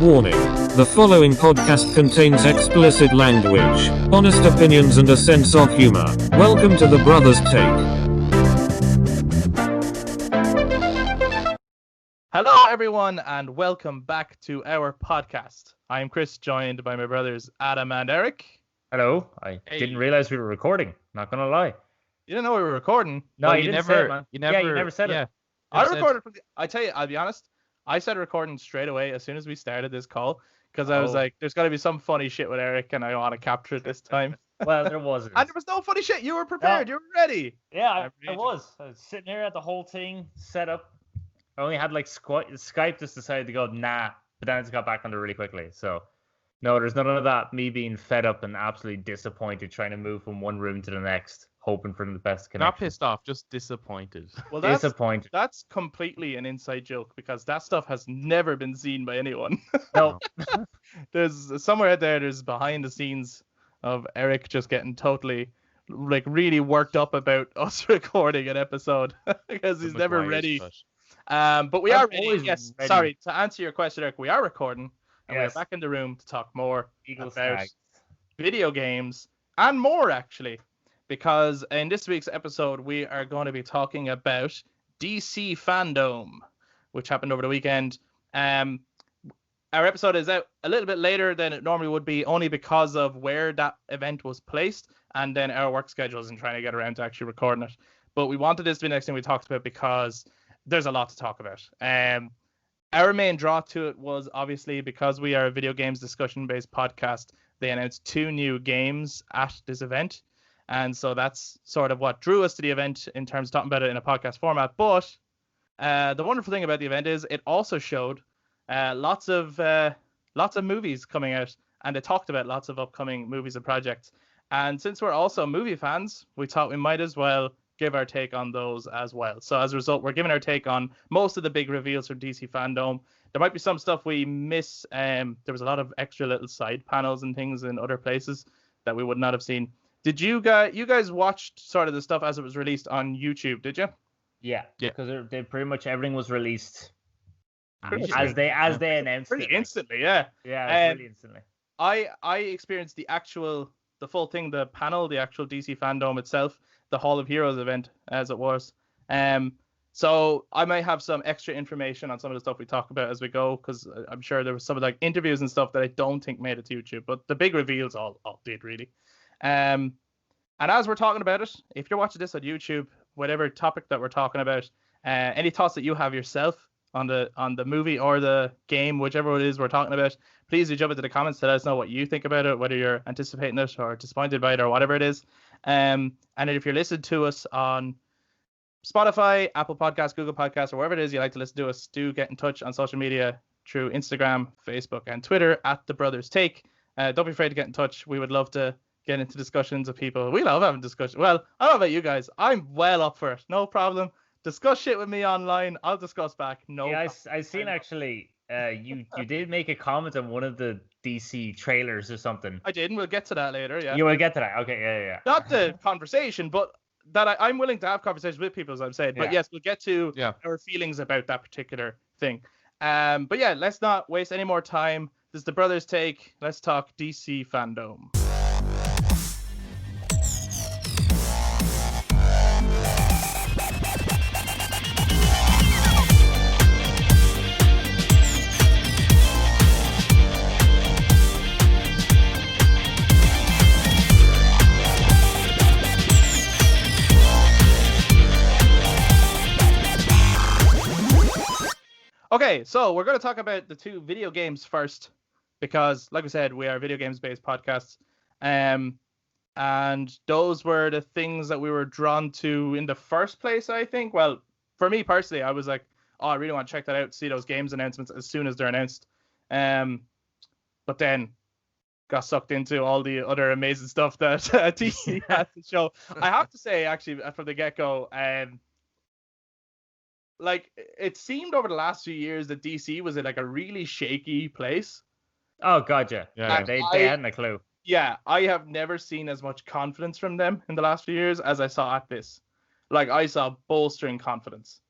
Warning. The following podcast contains explicit language, honest opinions and a sense of humor. Welcome to the Brothers Take. Hello everyone and welcome back to our podcast. I am Chris, joined by my brothers Adam and Eric. Hello. I didn't realize we were recording. Not gonna lie. You didn't know we were recording? No, well, you didn't say it, man. You never said it. I recorded I tell you, I'll be honest. I started recording straight away as soon as we started this call because I was like, there's got to be some funny shit with Eric and I want to capture it this time. Well, there wasn't. And there was no funny shit. You were prepared. No. You were ready. Yeah, I was. I was sitting here at the whole thing set up. I only had like Skype just decided to go, nah. But then it got back on there really quickly. So, no, there's none of that. Me being fed up and absolutely disappointed trying to move from one room to the next, hoping for the best connection. Not pissed off, just disappointed. Well, disappointed. That's completely an inside joke because that stuff has never been seen by anyone. No. There's somewhere out there, there's behind the scenes of Eric just getting totally, like, really worked up about us recording an episode because he's never ready. But we are ready. Yes, ready. Sorry, to answer your question, Eric, we are recording. And we're back in the room to talk more about video games and more, actually. Because in this week's episode, we are going to be talking about DC Fandome, which happened over the weekend. Our episode is out a little bit later than it normally would be, only because of where that event was placed, and then our work schedules and trying to get around to actually recording it. But we wanted this to be the next thing we talked about because there's a lot to talk about. Our main draw to it was obviously because we are a video games discussion-based podcast. They announced 2 new games at this event. And so that's sort of what drew us to the event in terms of talking about it in a podcast format. But the wonderful thing about the event is it also showed lots of movies coming out, and it talked about lots of upcoming movies and projects. And since we're also movie fans, we thought we might as well give our take on those as well. So as a result, we're giving our take on most of the big reveals from DC Fandome. There might be some stuff we miss. There was a lot of extra little side panels and things in other places that we would not have seen. Did you guys watched sort of the stuff as it was released on YouTube? Did you? Yeah. Because they pretty much everything was released as they announced pretty it. Instantly, yeah. Yeah, really instantly. I experienced the full thing, the panel, the actual DC Fandome itself, the Hall of Heroes event as it was. So I might have some extra information on some of the stuff we talk about as we go, because I'm sure there was some of like interviews and stuff that I don't think made it to YouTube, but the big reveals all did really. And as we're talking about it, if you're watching this on YouTube, whatever topic that we're talking about, any thoughts that you have yourself on the movie or the game, whichever it is we're talking about, please do jump into the comments to let us know what you think about it, whether you're anticipating it or disappointed by it or whatever it is. And if you're listening to us on Spotify, Apple Podcasts, Google Podcasts, or wherever it is you like to listen to us, do get in touch on social media through Instagram, Facebook, and Twitter at The Brothers Take. Don't be afraid to get in touch. We would love to get into discussions with people. We love having discussions. Well, I don't know about you guys. I'm well up for it. No problem. Discuss shit with me online. I'll discuss back. No. Yeah, I seen actually. You did make a comment on one of the DC trailers or something. I did, and we'll get to that later. Yeah. You will get to that. Okay. Yeah. Not the conversation, but that I'm willing to have conversations with people, as I'm saying. But yes, we'll get to our feelings about that particular thing. But yeah, let's not waste any more time. This is the Brothers Take. Let's talk DC Fandome. Okay, so we're going to talk about the 2 video games first, because, like we said, we are video games-based podcasts, and those were the things that we were drawn to in the first place, I think. Well, for me personally, I was like, oh, I really want to check that out, see those games announcements as soon as they're announced. But then got sucked into all the other amazing stuff that DC had to show. I have to say, actually, from the get-go, like, it seemed over the last few years that DC was in like a really shaky place. Oh, gotcha. Yeah, they hadn't a clue. Yeah, I have never seen as much confidence from them in the last few years as I saw at this. Like, I saw bolstering confidence.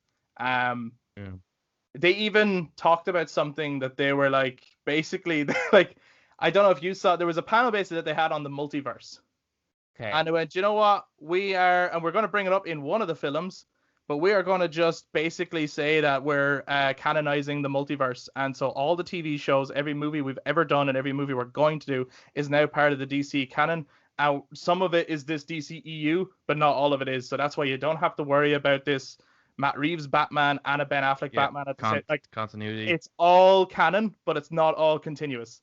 they even talked about something that they were like, basically, like, I don't know if you saw, there was a panel basically that they had on the multiverse. Okay. And they went, you know what? We're going to bring it up in one of the films, but we are going to just basically say that we're canonizing the multiverse. And so all the TV shows, every movie we've ever done and every movie we're going to do is now part of the DC canon. Some of it is this DCEU, but not all of it is. So that's why you don't have to worry about this Matt Reeves Batman and a Ben Affleck Batman at the same, like, continuity. it's all canon, but it's not all continuous.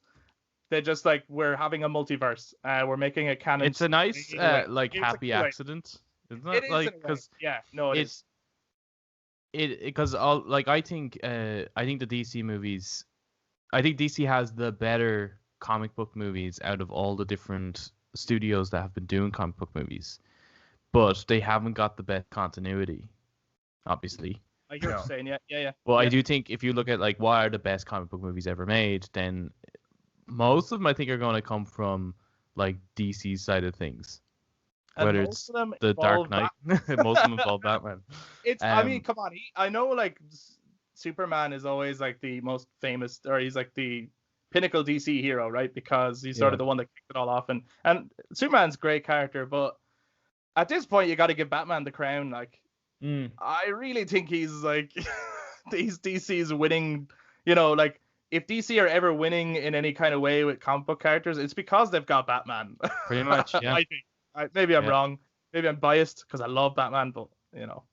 They're just like, we're having a multiverse. We're making a canon. It's a nice like It's happy accident, isn't it? It is, Like, because is. Because all, like, I think the DC movies, I think DC has the better comic book movies out of all the different studios that have been doing comic book movies, but they haven't got the best continuity, obviously. I hear what you're saying, yeah. Well, I do think if you look at like what are the best comic book movies ever made, then most of them I think are going to come from like DC's side of things. And whether most it's of them the Dark involve Knight, most of them involve Batman. I mean, come on. I know, like, Superman is always like the most famous, or he's like the pinnacle DC hero, right? Because he's sort of the one that kicked it all off, and Superman's a great character, but at this point you got to give Batman the crown. Like, I really think he's like these DC's winning. You know, like, if DC are ever winning in any kind of way with comic book characters, it's because they've got Batman. Pretty much, yeah. I think. Maybe I'm wrong. Maybe I'm biased because I love Batman, but you know.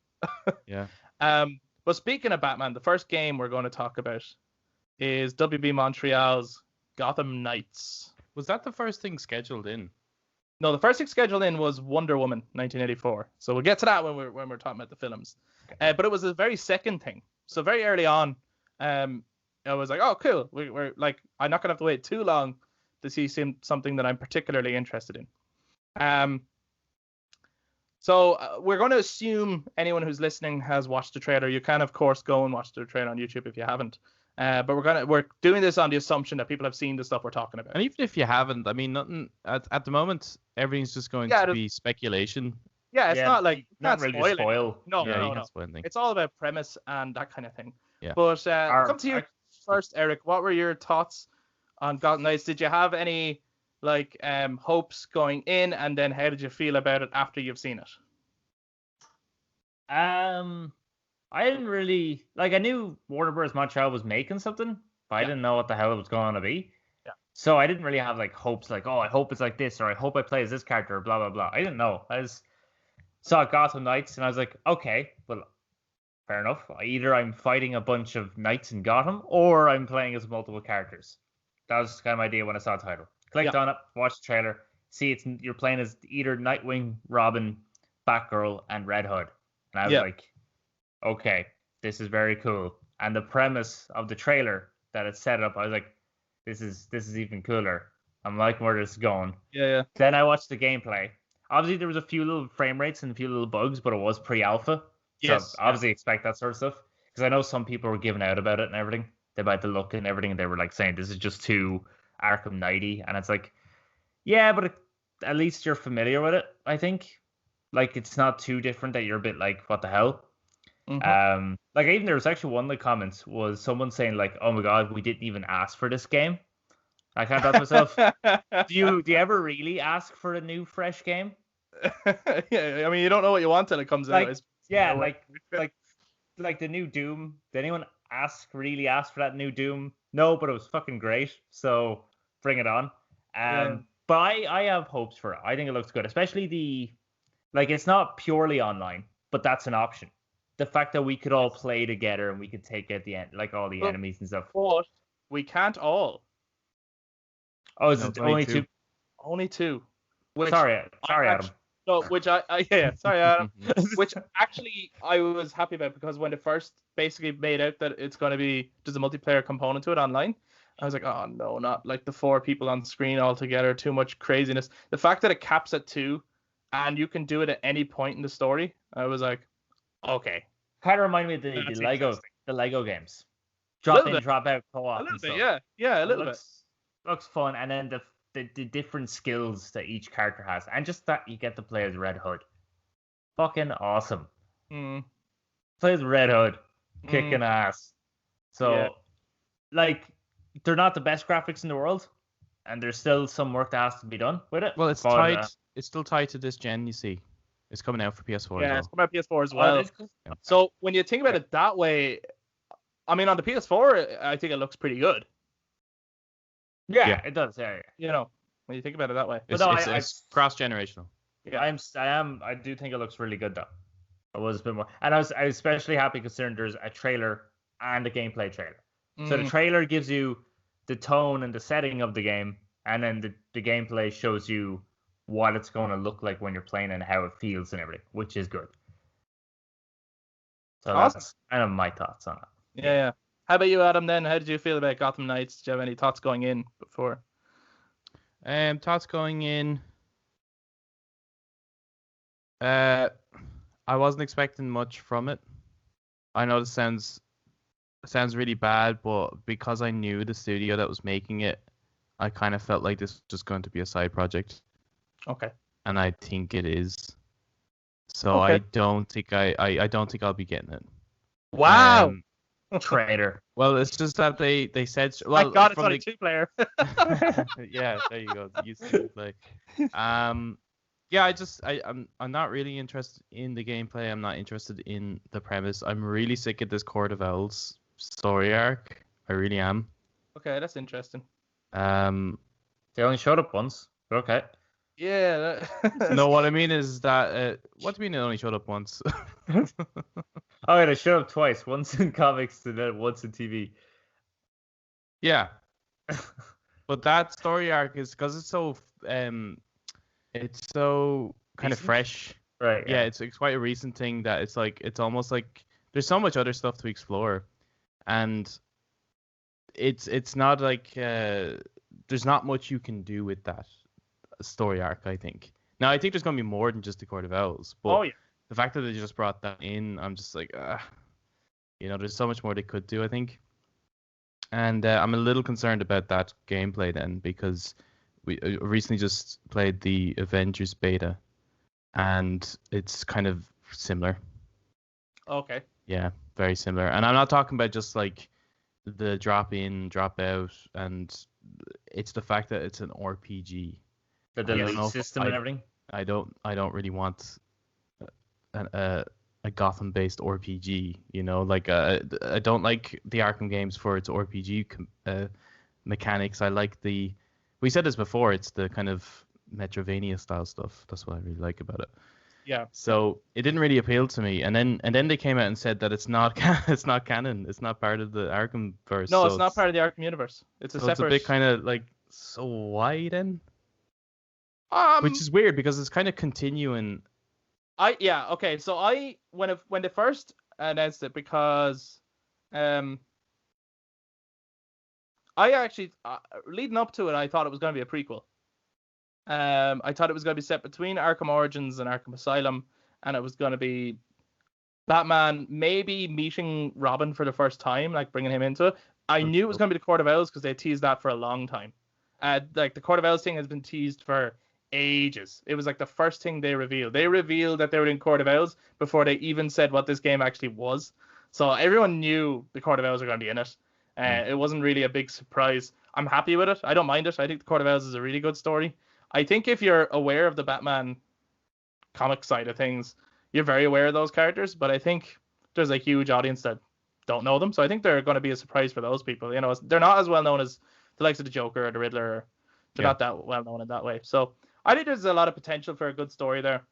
Yeah. But speaking of Batman, the first game we're going to talk about is WB Montreal's Gotham Knights. Was that the first thing scheduled in? No, the first thing scheduled in was Wonder Woman 1984. So we'll get to that when we're talking about the films. Okay. But it was the very second thing. So very early on, I was like, oh, cool. We're like, I'm not gonna have to wait too long to see something that I'm particularly interested in. So we're going to assume anyone who's listening has watched the trailer. You can, of course, go and watch the trailer on YouTube if you haven't. But we're doing this on the assumption that people have seen the stuff we're talking about. And even if you haven't, I mean, nothing at the moment. Everything's just going to be speculation. Yeah, it's not like not really spoil. No. It's all about premise and that kind of thing. Yeah. But come to you first, Eric. What were your thoughts on Gotham Knights? Did you have any like hopes going in, and then how did you feel about it after you've seen it? I didn't really like. I knew Warner Bros. Montreal was making something, but I didn't know what the hell it was going to be. Yeah. So I didn't really have like hopes, like, oh, I hope it's like this, or I hope I play as this character, or blah blah blah. I didn't know. I just saw Gotham Knights, and I was like, okay, well, fair enough. Either I'm fighting a bunch of knights in Gotham, or I'm playing as multiple characters. That was kind of my idea when I saw the title. Clicked on it, watched the trailer, see you're playing as either Nightwing, Robin, Batgirl, and Red Hood. And I was like, okay, this is very cool. And the premise of the trailer that it set up, I was like, this is even cooler. I'm liking where this is going. Yeah. Then I watched the gameplay. Obviously, there was a few little frame rates and a few little bugs, but it was pre-alpha. Yes. So obviously expect that sort of stuff. Because I know some people were giving out about it and everything. They about the look and everything, and they were like saying this is just too Arkham Knighty. And it's like, yeah, but at least you're familiar with it, I think. Like, it's not too different that you're a bit like, what the hell? Mm-hmm. Like, even there was actually one of the comments was someone saying like, oh my god, we didn't even ask for this game. I can't thought to myself, do you ever really ask for a new fresh game? Yeah, I mean, you don't know what you want till it comes out. Yeah, like the new Doom. Did anyone really ask for that new Doom? No, but it was fucking great. So bring it on. But I have hopes for it. I think it looks good, especially it's not purely online, but that's an option. The fact that we could all play together and we could take out the end, like all the enemies and stuff. But we can't all. Oh, is it only two? Only two. Sorry, Adam. No, sorry, Adam. Which actually I was happy about, because when it first basically made out that it's going to be there's a multiplayer component to it online, I was like, oh no, not like the 4 people on screen all together. Too much craziness. The fact that it caps at 2 and you can do it at any point in the story, I was like, okay. Kind of remind me of the Lego games. Drop in, drop out, co-op. A little bit, yeah, a little bit. Looks fun, and then the different skills that each character has, and just that you get to play as Red Hood. Fucking awesome. Play as Red Hood, kicking ass. So, like, they're not the best graphics in the world, and there's still some work that has to be done with it. Well, it's but, tied. It's still tied to this gen. You see, it's coming out for PS4 as well. Yeah, it's coming out PS4 as well. Yeah. So when you think about it that way, I mean, on the PS4, I think it looks pretty good. Yeah, it does. Yeah. You know, when you think about it that way. But It's cross-generational. Yeah, I do think it looks really good though. I was a bit more, and I was especially happy considering there's a trailer and a gameplay trailer. So the trailer gives you the tone and the setting of the game, and then the gameplay shows you what it's going to look like when you're playing and how it feels and everything, which is good. So that's kind of my thoughts on it. Yeah. How about you, Adam, then? How did you feel about Gotham Knights? Did you have any thoughts going in before? Thoughts going in. I wasn't expecting much from it. I know this sounds really bad, but because I knew the studio that was making it, I kind of felt like this was just going to be a side project. Okay. And I think it is. So I don't think I'll be getting it. Wow. Traitor. Well, it's just that they said. Well, thank God it's not a 2-player. Yeah, there you go. You see, like, yeah, I'm not really interested in the gameplay. I'm not interested in the premise. I'm really sick of this Court of Owls story arc. I really am. Okay, that's interesting. They only showed up once. But okay. Yeah. No, what I mean is that what do you mean it only showed up once? Oh, yeah, they showed up twice. Once in comics and then once in TV. Yeah. But that story arc is because it's so kind of fresh. Right. Yeah, it's quite a recent thing that it's like it's almost like there's so much other stuff to explore, and it's not like there's not much you can do with that story arc. I think now I think there's gonna be more than just the Court of Owls, but the fact that they just brought that in, I'm just like, there's so much more they could do, I think, and I'm a little concerned about that gameplay then because we recently just played the Avengers beta, and it's kind of similar. Okay. Yeah, very similar. And I'm not talking about just like the drop in, drop out, and it's the fact that it's an RPG. The delete system and everything. I don't really want a Gotham-based RPG. Like I don't like the Arkham games for its RPG mechanics. I like we said this before. It's the kind of Metroidvania style stuff. That's what I really like about it. Yeah. So it didn't really appeal to me, and then they came out and said that it's not canon. It's not part of the Arkham verse. No, it's not part of the Arkham universe. It's a separate. It's a bit kind of like, so why then? Which is weird because it's kind of continuing. Okay. So when they first announced it, because I actually leading up to it, I thought it was going to be a prequel. I thought it was going to be set between Arkham Origins and Arkham Asylum, and it was going to be Batman maybe meeting Robin for the first time, like bringing him into it. I knew it was going to be the Court of Owls because they teased that for a long time. Like the Court of Owls thing has been teased for ages. It was like the first thing they revealed. They revealed that they were in Court of Owls before they even said what this game actually was. So everyone knew the Court of Owls were going to be in it. It wasn't really a big surprise. I'm happy with it. I don't mind it. I think the Court of Owls is a really good story. I think if you're aware of the Batman comic side of things, you're very aware of those characters, but I think there's a huge audience that don't know them. So I think they're going to be a surprise for those people. They're not as well known as the likes of the Joker or the Riddler. They're not that well known in that way. So I think there's a lot of potential for a good story there.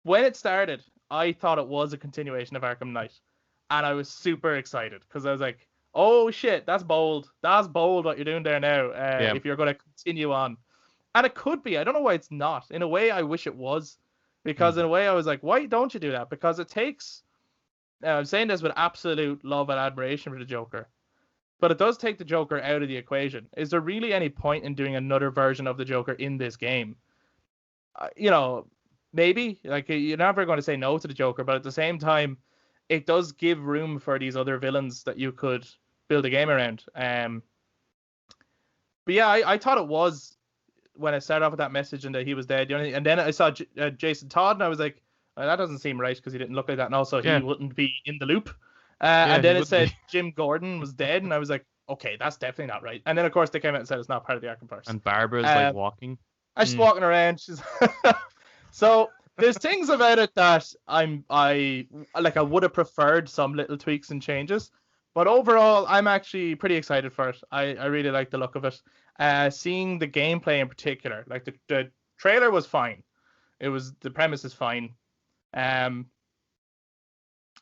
When it started, I thought it was a continuation of Arkham Knight, and I was super excited because I was like, oh shit, that's bold. That's bold what you're doing there now. If you're going to continue on. And it could be. I don't know why it's not. In a way, I wish it was. Because in a way, I was like, why don't you do that? Because it takes... I'm saying this with absolute love and admiration for the Joker. But it does take the Joker out of the equation. Is there really any point in doing another version of the Joker in this game? Maybe. Like, you're never going to say no to the Joker. But at the same time, it does give room for these other villains that you could build a game around. But yeah, I thought it was... when I started off with that message and that he was dead, and then I saw Jason Todd and I was like, that doesn't seem right because he didn't look like that, and also he wouldn't be in the loop. And then he it would said be. Jim Gordon was dead, and I was like, okay, that's definitely not right. And then of course they came out and said it's not part of the Arkham verse. And Barbara's Um, walking. I just walking around. So there's things about it that I would have preferred some little tweaks and changes, but overall I'm actually pretty excited for it. I really like the look of it. Seeing the gameplay in particular, like the trailer was fine. The premise is fine. And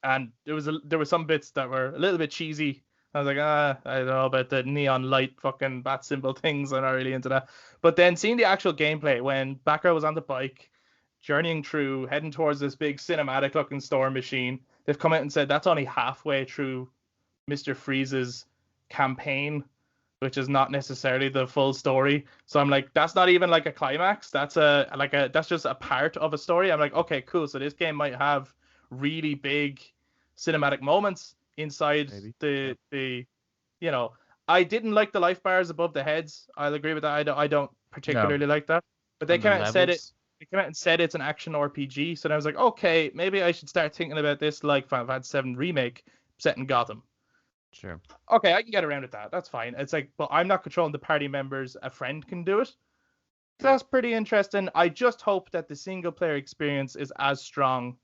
there was some bits that were a little bit cheesy. I was like, I don't know about the neon light fucking bat symbol things. I'm not really into that. But then seeing the actual gameplay when Batgirl was on the bike, journeying through, heading towards this big cinematic looking storm machine, they've come out and said that's only halfway through Mr. Freeze's campaign, which is not necessarily the full story. So I'm like, that's not even like a climax. That's that's just a part of a story. I'm like, okay, cool. So this game might have really big cinematic moments inside the I didn't like the life bars above the heads. I'll agree with that. I don't particularly like that. But they came out and said it. They came out and said it's an action RPG. So then I was like, okay, maybe I should start thinking about this like Final Fantasy VII Remake set in Gotham. Sure. Okay, I can get around with that. That's fine. It's like, but I'm not controlling the party members. A friend can do it. That's pretty interesting. I just hope that the single player experience is as strong.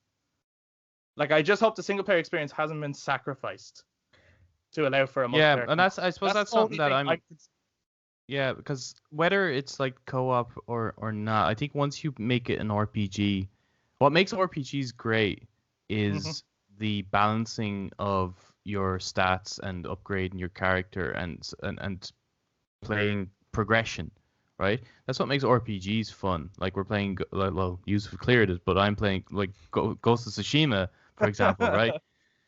Like, I just hope the single player experience hasn't been sacrificed to allow for a multiplayer. Yeah, and I suppose that's something that yeah, because whether it's like co-op or not, I think once you make it an RPG, what makes RPGs great is the balancing of your stats and upgrading your character and playing progression, right? That's what makes RPGs fun. Like we're playing, well, Yusuf cleared it, but I'm playing like Ghost of Tsushima, for example, right?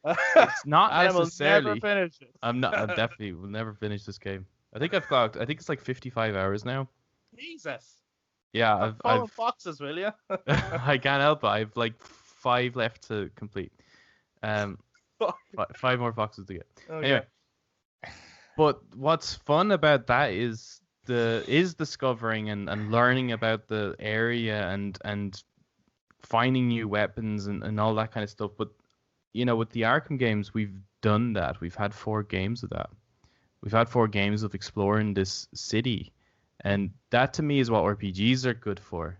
It's not necessarily. Never finish it. I definitely will never finish this game. I think it's like 55 hours now. Jesus. Yeah, I've boxes, will you? I can't help it. I've like 5 left to complete. 5 more boxes to get. Okay. Anyway, but what's fun about that is discovering and learning about the area and finding new weapons and all that kind of stuff. But with the Arkham games, we've done that. We've had 4 games of that. We've had 4 games of exploring this city. And that to me is what RPGs are good for.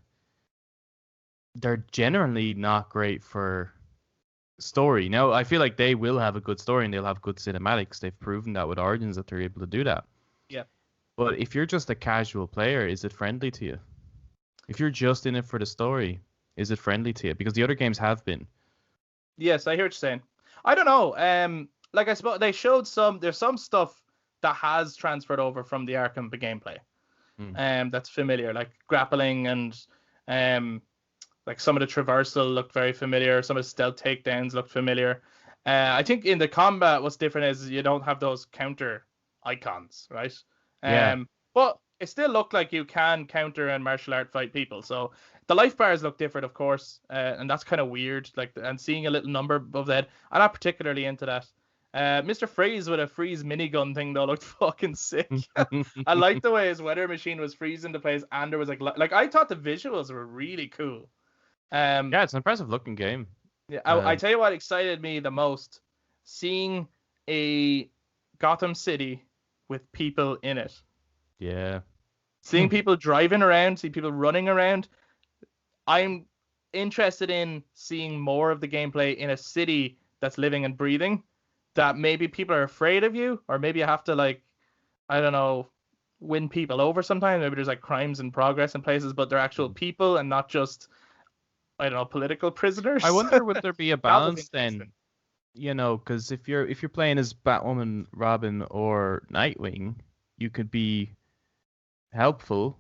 They're generally not great for story. Now, I feel like they will have a good story and they'll have good cinematics. They've proven that with Origins that they're able to do that. Yeah. But if you're just a casual player, is it friendly to you? If you're just in it for the story, is it friendly to you? Because the other games have been. Yes, I hear what you're saying. I don't know. Like I suppose they showed there's some stuff that has transferred over from the Arkham gameplay. That's familiar, like grappling and like some of the traversal looked very familiar. Some of the stealth takedowns looked familiar. I think in the combat, what's different is you don't have those counter icons, right? But it still looked like you can counter and martial art fight people. So the life bars look different, of course, and that's kind of weird. Like, and seeing a little number above that, I'm not particularly into that. Mr. Freeze with a freeze minigun thing though looked fucking sick. I liked the way his weather machine was freezing the place, and there was like I thought the visuals were really cool. Yeah, it's an impressive looking game. Yeah, I tell you what excited me the most: seeing a Gotham City with people in it. Yeah. Seeing people driving around, seeing people running around. I'm interested in seeing more of the gameplay in a city that's living and breathing. That maybe people are afraid of you, or maybe you have to, like, I don't know, win people over sometimes. Maybe there's like crimes in progress in places, but they're actual people and not just, I don't know, political prisoners. I wonder would there be a balance then? Because if you're playing as Batwoman, Robin, or Nightwing, you could be helpful.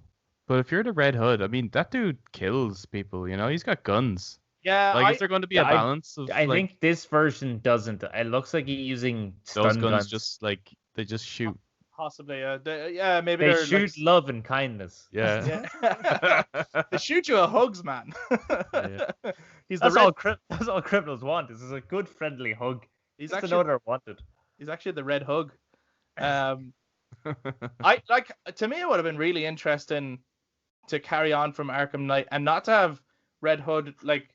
But if you're the Red Hood, I mean, that dude kills people. He's got guns. Yeah, like, is there going to be a balance of? I think this version doesn't. It looks like he's using those guns. Just like they just shoot. Possibly, maybe they shoot like, love and kindness. Yeah. They shoot you a hugs, man. Yeah. That's all criminals want. This is a good, friendly hug. He's just actually another wanted. He's actually the Red Hug. To me, it would have been really interesting to carry on from Arkham Knight and not to have Red Hood like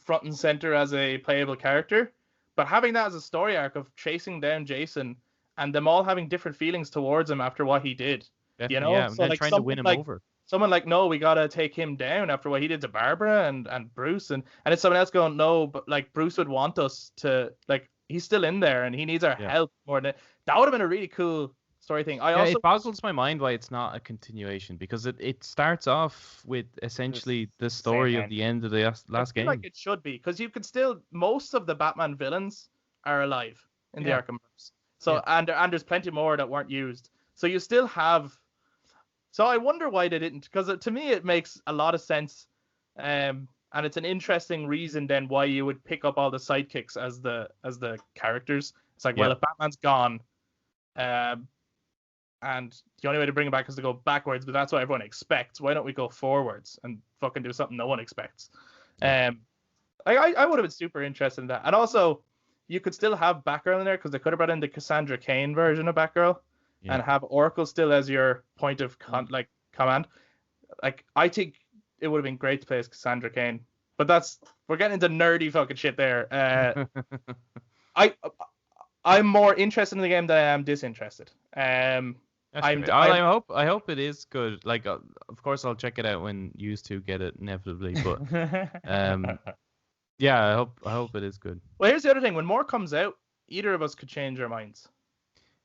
front and center as a playable character, But having that as a story arc of chasing down Jason and them all having different feelings towards him after what he did, Definitely, yeah. So They're like trying to win him over. someone like, no, we gotta take him down after what he did to Barbara and Bruce, and it's someone else going, no, but like Bruce would want us to, like, he's still in there and he needs our help more than that would have been a really cool story thing. It boggles my mind why it's not a continuation, because it starts off with essentially the story of the end of the last game. Like it should be, because you could still, most of the Batman villains are alive in the Arkhamverse. So and there's plenty more that weren't used. So you still have. So I wonder why they didn't, because to me it makes a lot of sense, and it's an interesting reason then why you would pick up all the sidekicks as the characters. It's like, well, if Batman's gone, and the only way to bring him back is to go backwards, but that's what everyone expects. Why don't we go forwards and fucking do something no one expects? I would have been super interested in that, and also you could still have Batgirl in there, because they could have brought in the Cassandra Cain version of Batgirl. And have Oracle still as your point of command. Like, I think it would have been great to play as Cassandra Cain, but we're getting into nerdy fucking shit there. I'm more interested in the game than I am disinterested. I hope it is good. Like, of course, I'll check it out when you two get it inevitably. But yeah, I hope it is good. Well, here's the other thing: when more comes out, either of us could change our minds.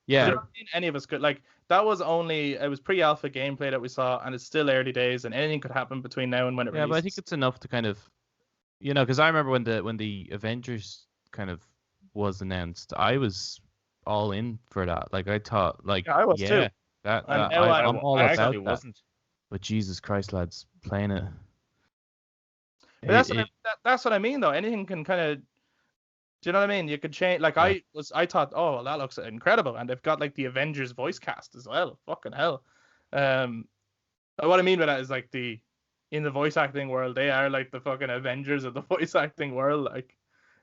Yeah. Any of us could. Like, it was pre-alpha gameplay that we saw, and it's still early days, and anything could happen between now and when it releases. Yeah, but I think it's enough to kind of, because I remember when the Avengers kind of was announced, I was all in for that. Like, I thought, like, I was too. I'm all about that. Wasn't. But Jesus Christ, lads, playing it. But that's what I mean, though. Anything can kind of. Do you know what I mean? You could change. Like, I thought, oh, well, that looks incredible, and they've got like the Avengers voice cast as well. Fucking hell. What I mean by that is, like, in the voice acting world, they are like the fucking Avengers of the voice acting world. Like,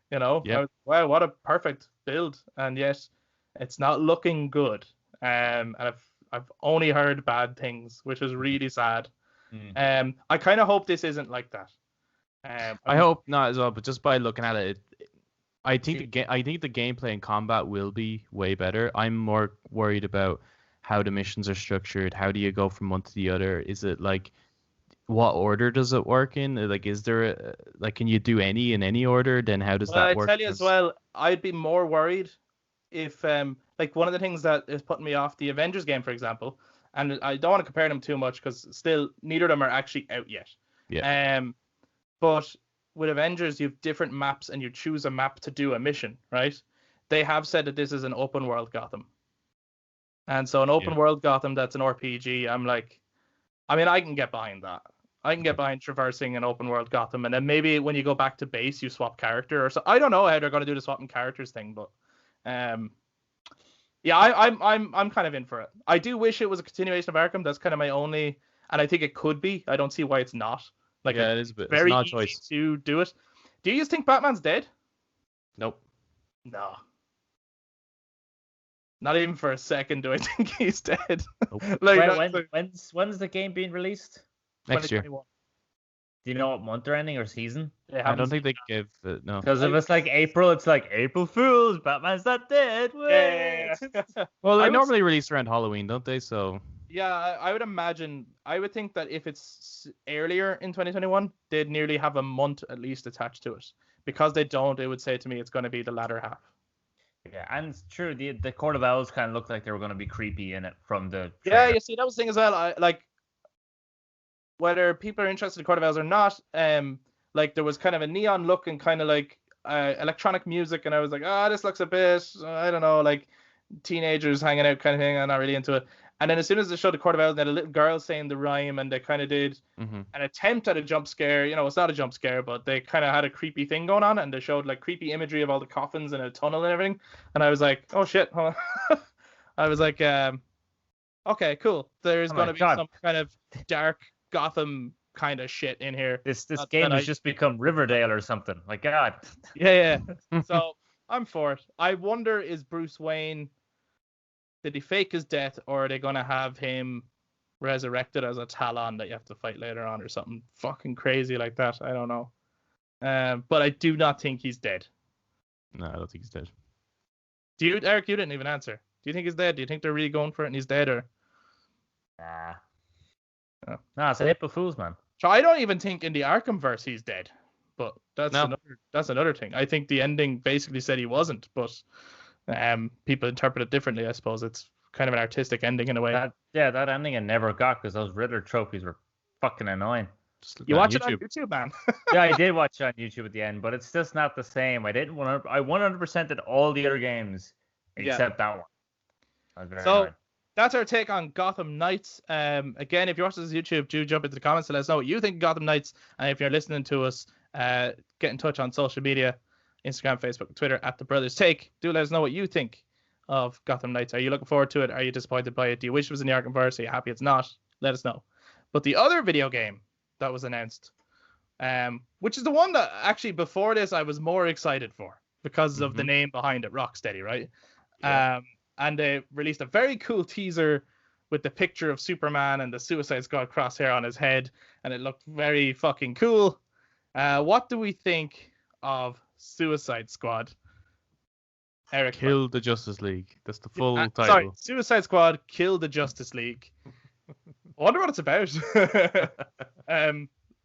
Yeah. Wow, what a perfect build, and yet it's not looking good. And I've only heard bad things, which is really sad. I kind of hope this isn't like that. I hope not as well, but just by looking at it, I think the gameplay and combat will be way better. I'm more worried about how the missions are structured. How do you go from one to the other? Is it like, what order does it work in? Like, is there can you do any in any order? Then how does that work? I tell you as well, I'd be more worried if like, one of the things that is putting me off the Avengers game, for example, and I don't want to compare them too much because still neither of them are actually out yet. Yeah. But with Avengers, you have different maps and you choose a map to do a mission, right? They have said that this is an open world Gotham. And so an open world Gotham that's an RPG, I can get behind that. I can get behind traversing an open world Gotham, and then maybe when you go back to base, you swap character or so. I don't know how they're going to do the swapping characters thing, but I'm kind of in for it. I do wish it was a continuation of Arkham. That's kind of my only, and I think it could be. I don't see why it's not. Like, it is a bit very easy choice to do it. Do you think Batman's dead? Nope. No. Not even for a second do I think he's dead. Nope. When's the game being released? Next year. Do you know what month they're ending or season? I don't think they give it. No. Because if it's like April, it's like April Fools. Batman's not dead. Yeah. Well, they normally release around Halloween, don't they? So. Yeah, I would imagine. I would think that if it's earlier in 2021, they'd nearly have a month at least attached to it. Because they don't, it would say to me it's going to be the latter half. Yeah, and it's true. The Court of Owls kind of looked like they were going to be creepy in it from the trailer. Yeah, you see, that was the thing as well. Whether people are interested in Court of Owls or not, there was kind of a neon look and kind of like electronic music, and I was like, this looks a bit, I don't know, like teenagers hanging out kind of thing. I'm not really into it. And then as soon as they showed the Court of Owls, they had a little girl saying the rhyme, and they kind of did an attempt at a jump scare. It's not a jump scare, but they kind of had a creepy thing going on, and they showed like creepy imagery of all the coffins in a tunnel and everything. And I was like, oh shit. I was like, okay, cool. There's going to be some kind of dark Gotham kind of shit in here. This game has just become Riverdale or something. Like, God. Yeah. So I'm for it. I wonder, is Bruce Wayne, did he fake his death, or are they going to have him resurrected as a Talon that you have to fight later on, or something fucking crazy like that? I don't know. But I do not think he's dead. No, I don't think he's dead. Eric, you didn't even answer. Do you think he's dead? Do you think they're really going for it and he's dead, or? Nah. Oh. Nah, it's a April Fool's, man. So I don't even think in the Arkhamverse he's dead, but that's No. another thing. I think the ending basically said he wasn't, but people interpret it differently. I suppose it's kind of an artistic ending in a way. That ending I never got because those Riddler trophies were fucking annoying. You watch it on YouTube, man. Yeah, I did watch it on YouTube at the end, but it's just not the same. I 100% did all the other games except that one. So that's our take on Gotham Knights. Again, if you're watching this on YouTube, do jump into the comments to let us know what you think of Gotham Knights. And if you're listening to us, get in touch on social media, Instagram, Facebook, Twitter, at The Brothers Take. Do let us know what you think of Gotham Knights. Are you looking forward to it? Are you disappointed by it? Do you wish it was in the Arkhamverse? Are you happy it's not? Let us know. But the other video game that was announced, which is the one that actually before this I was more excited for because of the name behind it, Rocksteady, right? Yeah. And they released a very cool teaser with the picture of Superman and the Suicide Squad crosshair on his head, and it looked very fucking cool. What do we think of Suicide Squad? Eric, Kill the Justice League. That's the full title. Sorry, Suicide Squad, Kill the Justice League. I wonder what it's about.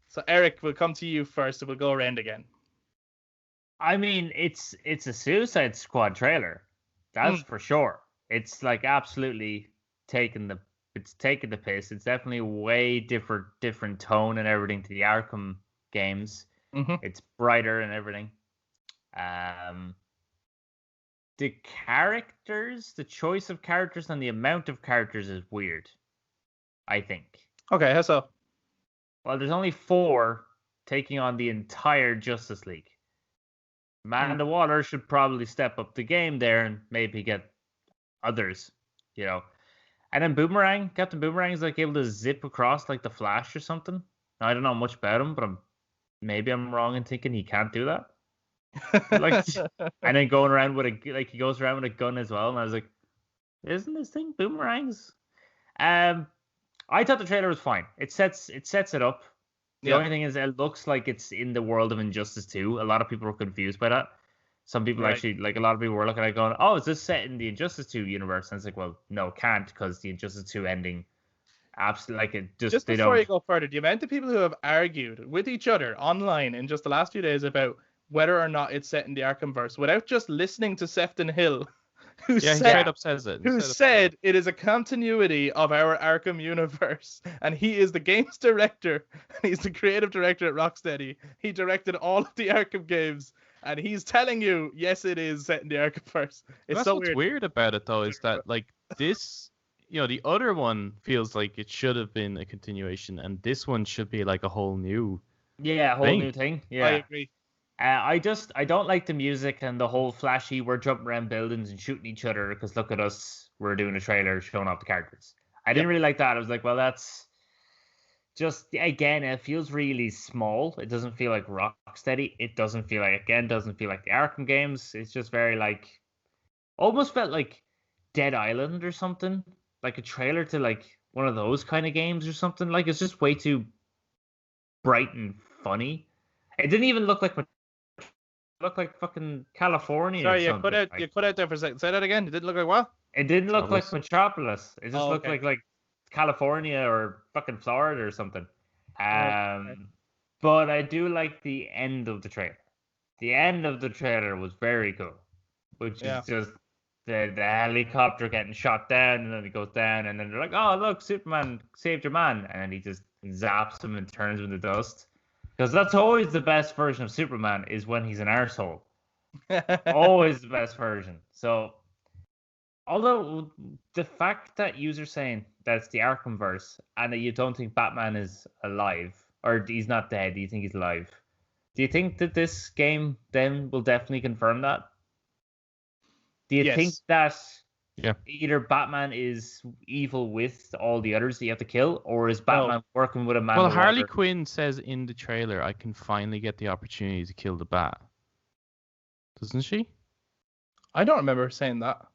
So Eric, we'll come to you first, and we'll go around again. I mean, it's a Suicide Squad trailer. That's for sure. It's like absolutely taking the piss. It's definitely way different tone and everything to the Arkham games. It's brighter and everything. The characters, the choice of characters and the amount of characters is weird, I think. Okay, how so? Well, there's only 4 taking on the entire Justice League. Amanda Waller should probably step up the game there and maybe get others, you know. And then Captain Boomerang is like able to zip across like the Flash or something. Now, I don't know much about him, but maybe I'm wrong in thinking he can't do that. Like, and then going around with he goes around with a gun as well, and I was like, isn't this thing boomerangs? I thought the trailer was fine. It sets it up. The only thing is it looks like it's in the world of Injustice 2. A lot of people were confused by that. Some people actually, like a lot of people were looking at it going, oh, is this set in the Injustice 2 universe? And it's like, well, no, can't, because the Injustice 2 ending, absolutely, like it just they before don't. You go further, the amount of people who have argued with each other online in just the last few days about whether or not it's set in the Arkhamverse without just listening to Sefton Hill, who said it is a continuity of our Arkham universe, and he is the games director, and he's the creative director at Rocksteady. He directed all of the Arkham games, and he's telling you, yes, it is set in the Arkhamverse. That's so what's weird about it, though, is that like this, the other one feels like it should have been a continuation, and this one should be like a whole new new thing. Yeah, I agree. I don't like the music and the whole flashy, we're jumping around buildings and shooting each other because look at us, we're doing a trailer showing off the characters. I didn't really like that. I was like, well, that's just, again, it feels really small. It doesn't feel like Rocksteady. It doesn't feel like the Arkham games. It's just very like, almost felt like Dead Island or something. Like a trailer to like one of those kind of games or something. Like it's just way too bright and funny. It didn't even look like fucking California. Sorry, or something. you cut out there for a second. Say that again. It didn't look like what? It didn't look like Metropolis. It just looked like California or fucking Florida or something. But I do like the end of the trailer. The end of the trailer was very cool, which is just the helicopter getting shot down, and then it goes down, and then they're like, "Oh, look, Superman saved your man," and then he just zaps him and turns him to dust. Because that's always the best version of Superman, is when he's an arsehole. Always the best version. So, although the fact that you're saying that's the Arkhamverse and that you don't think Batman is alive, or he's not dead, you think he's alive, do you think that this game then will definitely confirm that? Do you think that either Batman is evil with all the others that you have to kill, or is Batman working with a man? Well, Harley Quinn says in the trailer, I can finally get the opportunity to kill the Bat. Doesn't she? I don't remember saying that.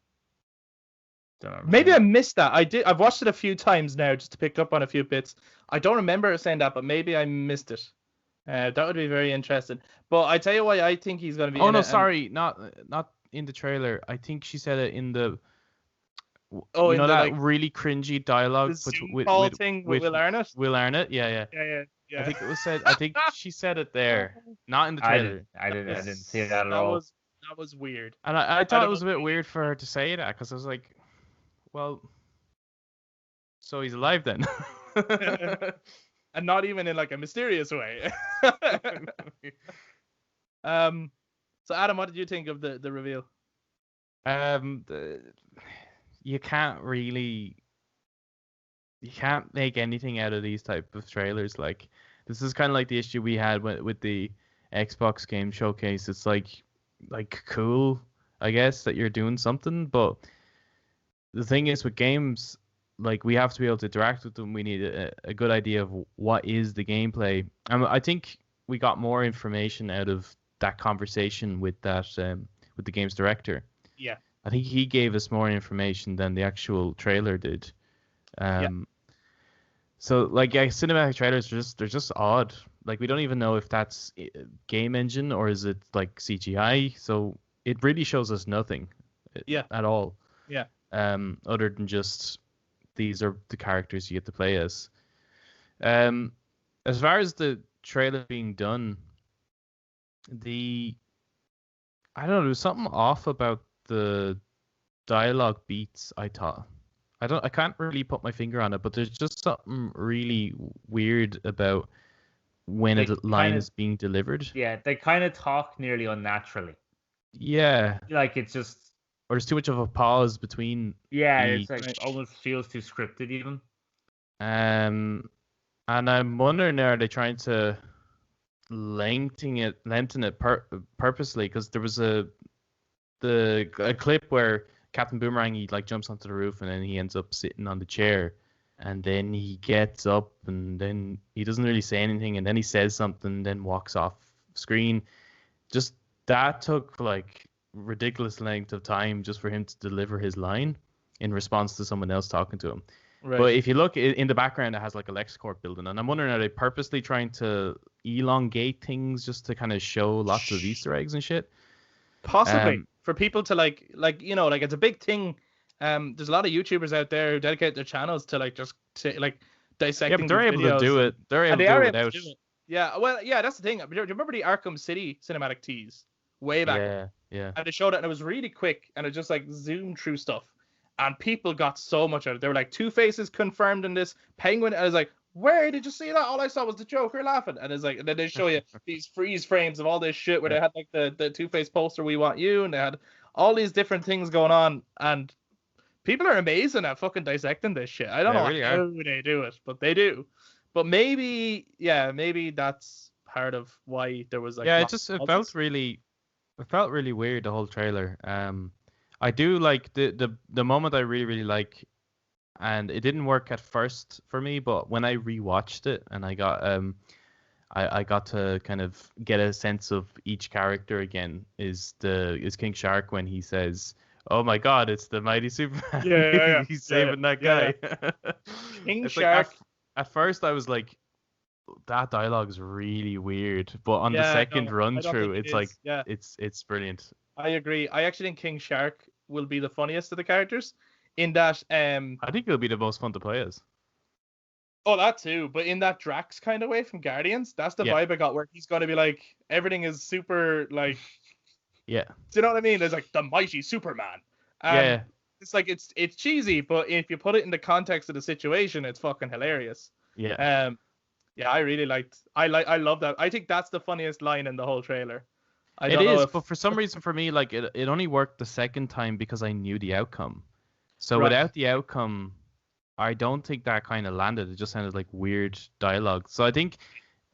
Maybe I missed that. I've watched it a few times now just to pick up on a few bits. I don't remember saying that, but maybe I missed it. That would be very interesting. But I tell you why I think he's going to be. Oh in no, it, sorry, not in the trailer. I think she said it in the. Oh, in the that like really cringy dialogue the Zoom call thing with Will Arnett. Will Arnett, yeah. Yeah. I think it was said. I think she said it there, not in the trailer. I didn't see that at That all. was weird. And I thought it was a don't bit weird for her to say that because I was like, well, so he's alive then. And not even in like a mysterious way. So Adam, what did you think of the reveal? You can't make anything out of these type of trailers. Like, this is kind of like the issue we had with the Xbox game showcase. It's like cool, I guess, that you're doing something, but the thing is with games, like, we have to be able to interact with them. We need a good idea of what is the gameplay. I think we got more information out of that conversation with that with the game's director. Yeah. I think he gave us more information than the actual trailer did. So, like, cinematic trailers they're just odd. Like, we don't even know if that's game engine or is it like CGI. So it really shows us nothing. At all. Yeah. Other than just these are the characters you get to play as. As far as the trailer being done, I don't know, there was something off about the dialogue beats, I thought. I can't really put my finger on it, but there's just something really weird about when a line is being delivered. Yeah, they kind of talk nearly unnaturally. Yeah. Like, it's just... Or there's too much of a pause between... Yeah, it's like it almost feels too scripted even. And I'm wondering, are they trying to lengthen it purposely? Because there was a clip where Captain Boomerang, he like jumps onto the roof and then he ends up sitting on the chair, and then he gets up and then he doesn't really say anything, and then he says something, then walks off screen. Just that took like ridiculous length of time just for him to deliver his line in response to someone else talking to him. Right. But if you look in the background, it has like a LexCorp building, and I'm wondering, are they purposely trying to elongate things just to kind of show lots of Easter eggs and shit? Possibly. For people to like it's a big thing. There's a lot of YouTubers out there who dedicate their channels to like just dissecting. Yeah, but they're able to do it. They're able to do it without. Yeah, well, yeah, that's the thing. Do you remember the Arkham City cinematic tease way back? Yeah. And they showed it, and it was really quick, and it just like zoomed through stuff, and people got so much out of it. They were like, Two-Faces confirmed in this, Penguin. I was like, where did you see that? All I saw was the Joker laughing. And it's like, and then they show you these freeze frames of all this shit where they had like the Two-Face poster, We Want You, and they had all these different things going on, and people are amazing at fucking dissecting this shit. I don't know really how they do it, but they do. But maybe that's part of why there was like... Yeah, it felt really weird, the whole trailer. I do like the moment I really, really like, and it didn't work at first for me, but when I rewatched it and I got I got to kind of get a sense of each character again, is King Shark when he says, "Oh my God, it's the mighty Superman." Yeah. He's saving that guy. King Shark. Like, at first I was like, that dialogue is really weird, but on the second run through, it's like it's brilliant. I agree. I actually think King Shark will be the funniest of the characters. In that, I think it'll be the most fun to play as. Oh, that too. But in that Drax kind of way from Guardians, that's the vibe I got, where he's going to be like, everything is super, like... Yeah. Do you know what I mean? There's like the mighty Superman. It's like, it's cheesy, but if you put it in the context of the situation, it's fucking hilarious. Yeah. Yeah, I really I love that. I think that's the funniest line in the whole trailer. But for some reason for me, like, it only worked the second time because I knew the outcome. So without the outcome, I don't think that kind of landed. It just sounded like weird dialogue. So I think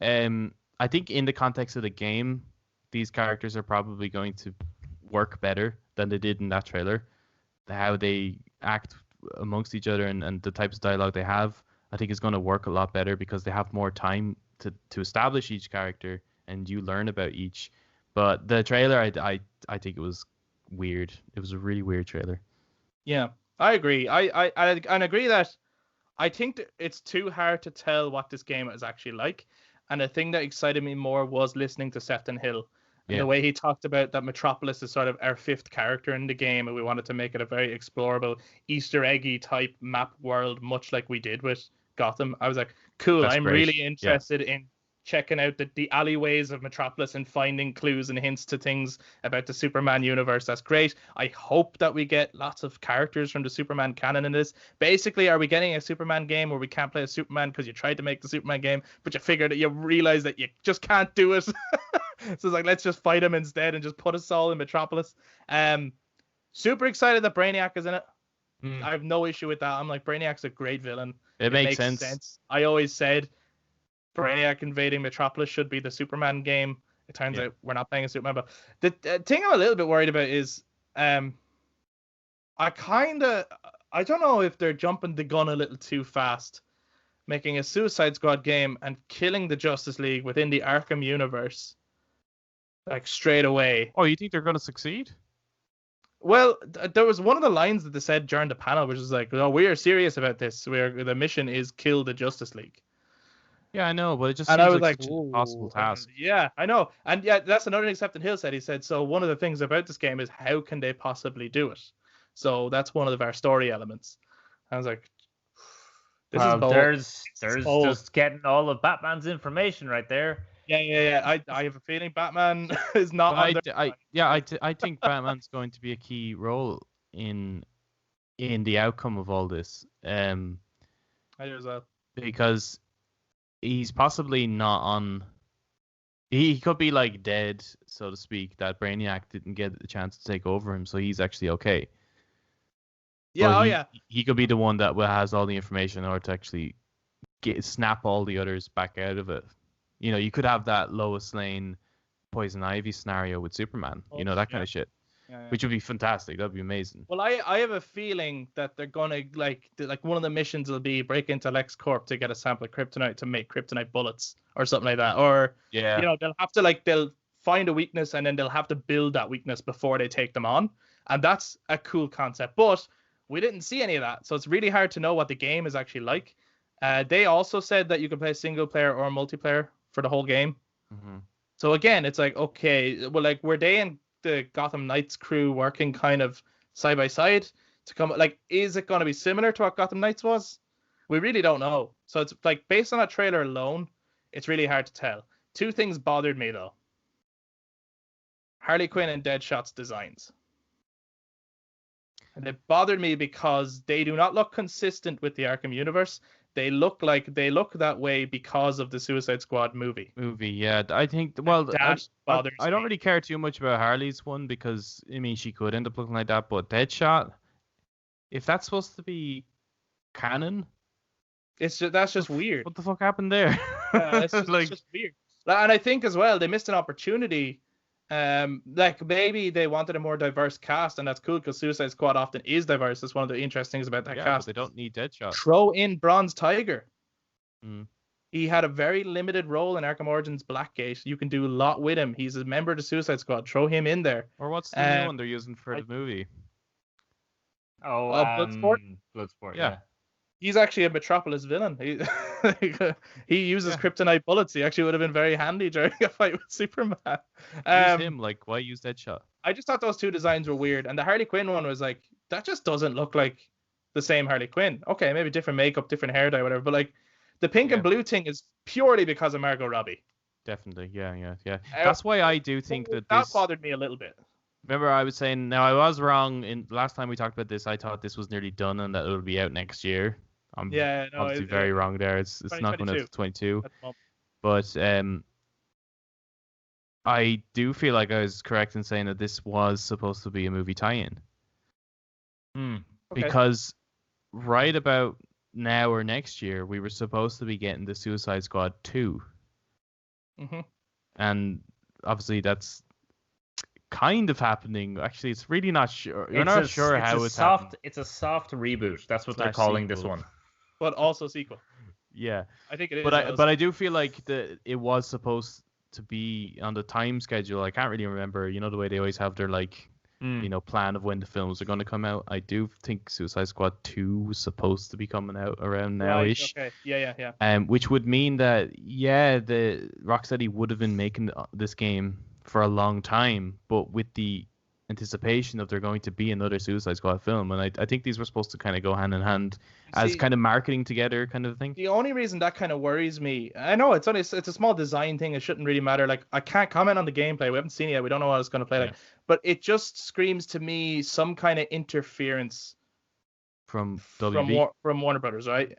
in the context of the game, these characters are probably going to work better than they did in that trailer. How they act amongst each other and the types of dialogue they have, I think is going to work a lot better because they have more time to establish each character and you learn about each. But the trailer, I think it was weird. It was a really weird trailer. Yeah, I agree. I agree that I think that it's too hard to tell what this game is actually like. And the thing that excited me more was listening to Sefton Hill. And Yeah. the way he talked about that Metropolis is sort of our fifth character in the game, and we wanted to make it a very explorable, Easter eggy type map world, much like we did with Gotham. I was like, cool, That's I'm great. really Yeah. interested in checking out the alleyways of Metropolis and finding clues and hints to things about the Superman universe. That's great. I hope that we get lots of characters from the Superman canon in this. Basically, are we getting a Superman game where we can't play a Superman because you tried to make the Superman game, but you figured that you realize that you just can't do it? So it's like, let's just fight him instead and just put us all in Metropolis. Super excited that Brainiac is in it. I have no issue with that. I'm like, Brainiac's a great villain. It makes sense. I always said Brainiac invading Metropolis should be the Superman game. It turns out we're not playing a Superman. But the thing I'm a little bit worried about is I don't know if they're jumping the gun a little too fast, making a Suicide Squad game and killing the Justice League within the Arkham universe, like straight away. Oh, you think they're going to succeed? Well, there was one of the lines that they said during the panel, which was like, "Oh, we are serious about this. The mission is kill the Justice League." Yeah, I know, but it just And seems I was like like, such an impossible task. Yeah, I know. And yeah, that's another thing Sefton Hill said. He said, so one of the things about this game is how can they possibly do it? So that's one of our story elements. I was like, this is bold. There's bold. just getting all of Batman's information right there. Yeah. I have a feeling Batman is not on I think Batman's going to be a key role in the outcome of all this. I do as well. Because he's possibly not on. He could be like dead, so to speak. That Brainiac didn't get the chance to take over him, so he's actually okay. Yeah, He could be the one that has all the information in order to actually snap all the others back out of it. You know, you could have that Lois Lane, Poison Ivy scenario with Superman. That kind of shit. Yeah. Which would be fantastic. That'd be amazing. Well, I have a feeling that they're gonna like one of the missions will be break into LexCorp to get a sample of kryptonite to make kryptonite bullets or something like that. Or they'll have to they'll find a weakness and then they'll have to build that weakness before they take them on. And that's a cool concept. But we didn't see any of that, so it's really hard to know what the game is actually like. They also said that you can play single player or multiplayer for the whole game. Mm-hmm. So again, it's like, okay, well, like were they and the Gotham Knights crew working kind of side by side to come? Like, is it going to be similar to what Gotham Knights was? We really don't know. So it's like based on that trailer alone, it's really hard to tell. Two things bothered me though: Harley Quinn and Deadshot's designs. And it bothered me because they do not look consistent with the Arkham universe. They look that way because of the Suicide Squad movie. Yeah. I think, well, that bothers I don't me. really care too much about Harley's one because, I mean, she could end up looking like that, but Deadshot, if that's supposed to be canon, that's just weird. What the fuck happened there? Yeah, it's just weird. And I think as well, they missed an opportunity. Maybe they wanted a more diverse cast, and that's cool because Suicide Squad often is diverse. That's one of the interesting things about that cast. But they don't need Deadshot. Throw in Bronze Tiger. Mm. He had a very limited role in Arkham Origins Blackgate. You can do a lot with him. He's a member of the Suicide Squad. Throw him in there. Or what's the new one they're using for the movie? Bloodsport. Bloodsport. Yeah. He's actually a Metropolis villain. He uses kryptonite bullets. He actually would have been very handy during a fight with Superman. Use him. Like, why use Deadshot? I just thought those two designs were weird. And the Harley Quinn one was like, that just doesn't look like the same Harley Quinn. Okay, maybe different makeup, different hair dye, whatever. But like, the pink and blue thing is purely because of Margot Robbie. Definitely. Yeah. That's why I do think that this bothered me a little bit. Remember, I was saying, now I was wrong. Last time we talked about this, I thought this was nearly done and that it would be out next year. I'm obviously very wrong there. It's not going to 22. But I do feel like I was correct in saying that this was supposed to be a movie tie-in. Okay. Because right about now or next year, we were supposed to be getting the Suicide Squad 2. Mm-hmm. And obviously that's kind of happening. Actually, it's really not sure. You're not sure how it's happening. It's a soft reboot. That's what they're calling this one. But also sequel. Yeah. I think it is. But I do feel like it was supposed to be on the time schedule. I can't really remember. You know the way they always have their like plan of when the films are going to come out. I do think Suicide Squad 2 was supposed to be coming out around now-ish. Right, okay. Yeah. Which would mean that, the Rocksteady would have been making this game for a long time, but with the anticipation of there going to be another Suicide Squad film, and I think these were supposed to kind of go hand in hand as kind of marketing together kind of thing. The only reason that kind of worries me, I know it's a small design thing, it shouldn't really matter. Like, I can't comment on the gameplay, we haven't seen it yet, we don't know what it's going to play like, but it just screams to me some kind of interference from WB? from Warner Brothers, right?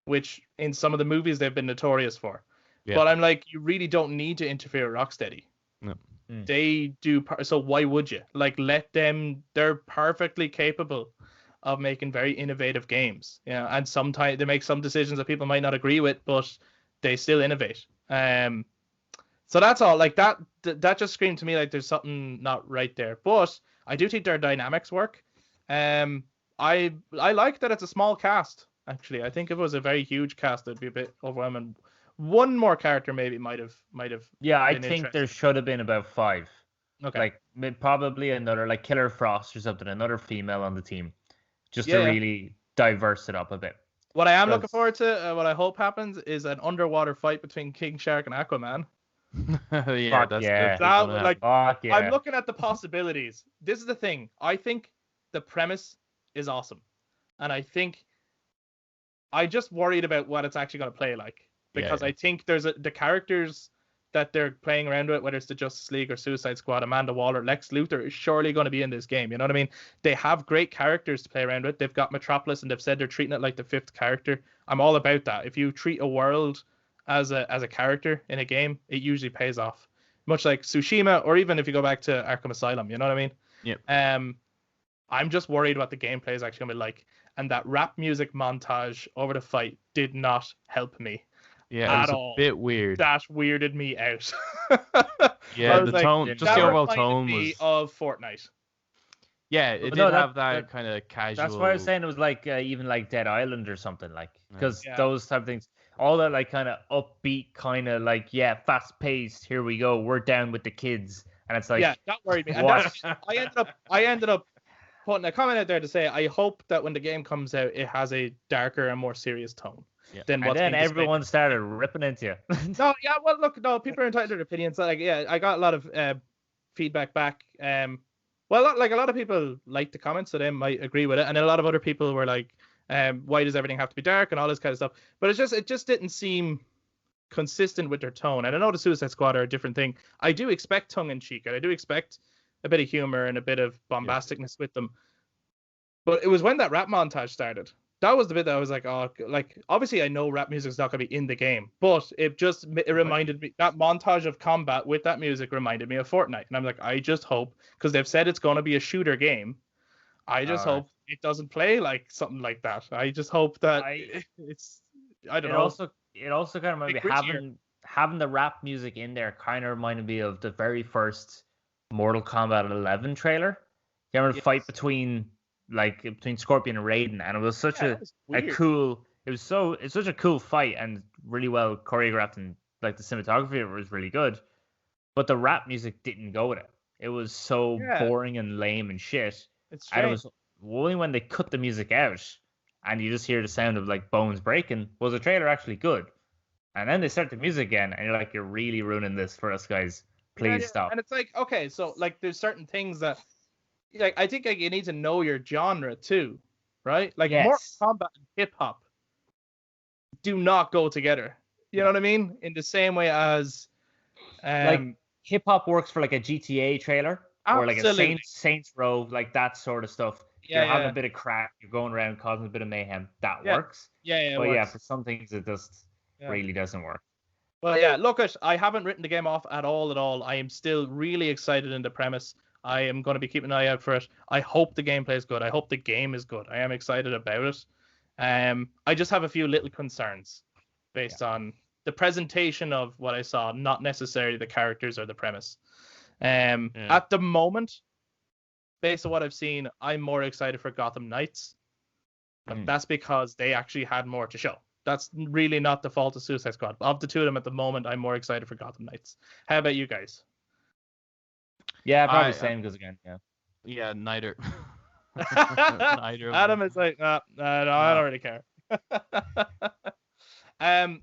Which in some of the movies they've been notorious for. Yeah. But I'm like, you really don't need to interfere with Rocksteady. No. They do, so why would you? Like, let them, they're perfectly capable of making very innovative games. And sometimes they make some decisions that people might not agree with, but they still innovate. So that's all. Like, that just screamed to me like there's something not right there. But I do think their dynamics work. I like that it's a small cast, actually. I think if it was a very huge cast, it'd be a bit overwhelming. One more character maybe might have. Yeah, I think there should have been about 5. Okay. Like probably another, like Killer Frost or something, another female on the team, just to really diverse it up a bit. What I am looking forward to, what I hope happens, is an underwater fight between King Shark and Aquaman. I'm looking at the possibilities. This is the thing. I think the premise is awesome, and I just worried about what it's actually going to play like. Because I think there's the characters that they're playing around with, whether it's the Justice League or Suicide Squad, Amanda Waller, Lex Luthor is surely going to be in this game. You know what I mean? They have great characters to play around with. They've got Metropolis, and they've said they're treating it like the 5th character. I'm all about that. If you treat a world as a character in a game, it usually pays off. Much like Tsushima, or even if you go back to Arkham Asylum. You know what I mean? Yeah. I'm just worried what the gameplay is actually going to be like. And that rap music montage over the fight did not help me. Yeah, it was a bit weird. That weirded me out. Yeah, the tone, just the overall tone was of Fortnite. Yeah, it did have that kind of casual. That's why I was saying it was like even like Dead Island or something, like, because those type of things, all that like kind of upbeat, kind of like fast paced. Here we go, we're down with the kids, and it's like that worried me. And I ended up putting a comment out there to say I hope that when the game comes out, it has a darker and more serious tone. Yeah. And then everyone started ripping into you. People are entitled to their opinions. Like, I got a lot of feedback back. A lot of people liked the comments, so they might agree with it, and then a lot of other people were like, "Why does everything have to be dark?" and all this kind of stuff. But it just didn't seem consistent with their tone. And I know the Suicide Squad are a different thing. I do expect tongue in cheek, and I do expect a bit of humor and a bit of bombasticness with them. But it was when that rap montage started. That was the bit that I was like, oh, like, obviously I know rap music's not going to be in the game, but it reminded me, that montage of combat with that music reminded me of Fortnite. And I'm like, I just hope, because they've said it's going to be a shooter game, I just hope it doesn't play like something like that. I just hope that I don't know. It also kind of reminded me, having the rap music in there kind of reminded me of the very first Mortal Kombat 11 trailer. You remember the fight between Scorpion and Raiden, and it was such it's such a cool fight and really well choreographed, and like the cinematography was really good, but the rap music didn't go with it. It was so boring and lame and shit. And it was only when they cut the music out and you just hear the sound of like bones breaking was the trailer actually good. And then they start the music again, and you're like, you're really ruining this for us, guys. Please stop. And it's like, okay, so like there's certain things that, like, I think you need to know your genre too, right? Like, Mortal Kombat and hip hop do not go together. You know what I mean? In the same way as like hip hop works for like a GTA trailer or like a Saints Row, like that sort of stuff. You're having a bit of crack, you're going around causing a bit of mayhem. That works. But for some things it just really doesn't work. Well, look, I haven't written the game off at all. I am still really excited in the premise. I am going to be keeping an eye out for it. I hope the gameplay is good. I hope the game is good. I am excited about it. I just have a few little concerns based on the presentation of what I saw, not necessarily the characters or the premise. At the moment, based on what I've seen, I'm more excited for Gotham Knights. But that's because they actually had more to show. That's really not the fault of Suicide Squad. Of the two of them at the moment, I'm more excited for Gotham Knights. How about you guys? Yeah, probably same goes again. Yeah. Yeah, neither. Neither of Adam them. is like, no, I don't really care.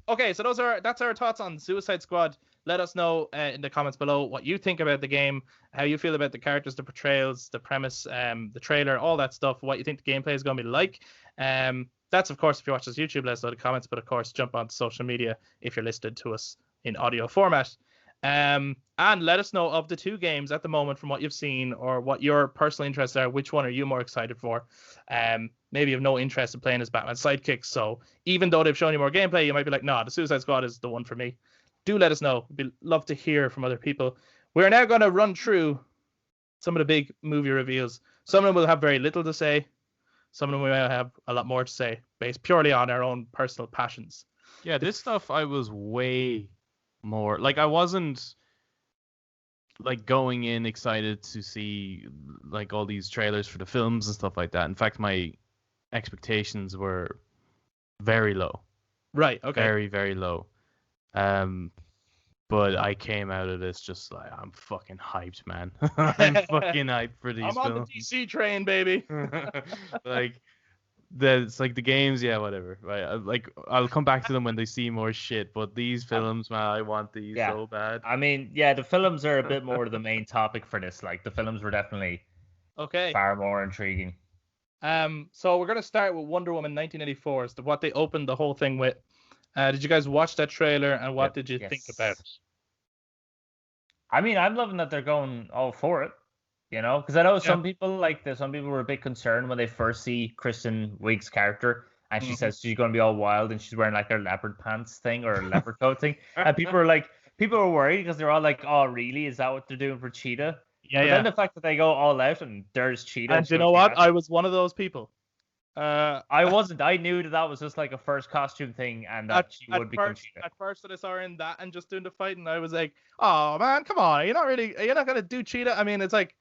Okay, so that's our thoughts on Suicide Squad. Let us know in the comments below what you think about the game, how you feel about the characters, the portrayals, the premise, the trailer, all that stuff, what you think the gameplay is going to be like. That's, of course, if you watch this YouTube, let us know in the comments, but of course, jump on social media if you're listening to us in audio format. And let us know of the two games at the moment from what you've seen or what your personal interests are. Which one are you more excited for? Maybe you have no interest in playing as Batman sidekicks. So even though they've shown you more gameplay, you might be like, nah, the Suicide Squad is the one for me. Do let us know. We'd love to hear from other people. We're now going to run through some of the big movie reveals. Some of them will have very little to say. Some of them we might have a lot more to say, based purely on our own personal passions. Yeah, this stuff I was way more like I wasn't like going in excited to see like all these trailers for the films and stuff like that. In fact, my expectations were very low. Right. Okay. Very, very low. But I came out of this just like I'm fucking hyped, man. I'm fucking hyped for these I'm films. on the DC train, baby. Like it's like the games, yeah, whatever. Right? Like I'll come back to them when they see more shit. But these films, man, I want these so bad. I mean, yeah, the films are a bit more the main topic for this. Like the films were definitely far more intriguing. So we're gonna start with Wonder Woman 1984. Is what they opened the whole thing with. Did you guys watch that trailer and what did you think about it? I mean, I'm loving that they're going all for it. You know, because I know some people some people were a bit concerned when they first see Kristen Wiig's character, and she says she's going to be all wild and she's wearing like her leopard pants thing or leopard coat thing, and people were worried because they're all like, "Oh, really? Is that what they're doing for Cheetah?" Yeah, but then the fact that they go all out and there's Cheetah, and you know what? I was one of those people. I wasn't. I knew that was just like a first costume thing, and that she would become Cheetah. At first, that I saw her in that and just doing the fight, and I was like, "Oh man, come on! You're not gonna do Cheetah." I mean, it's like.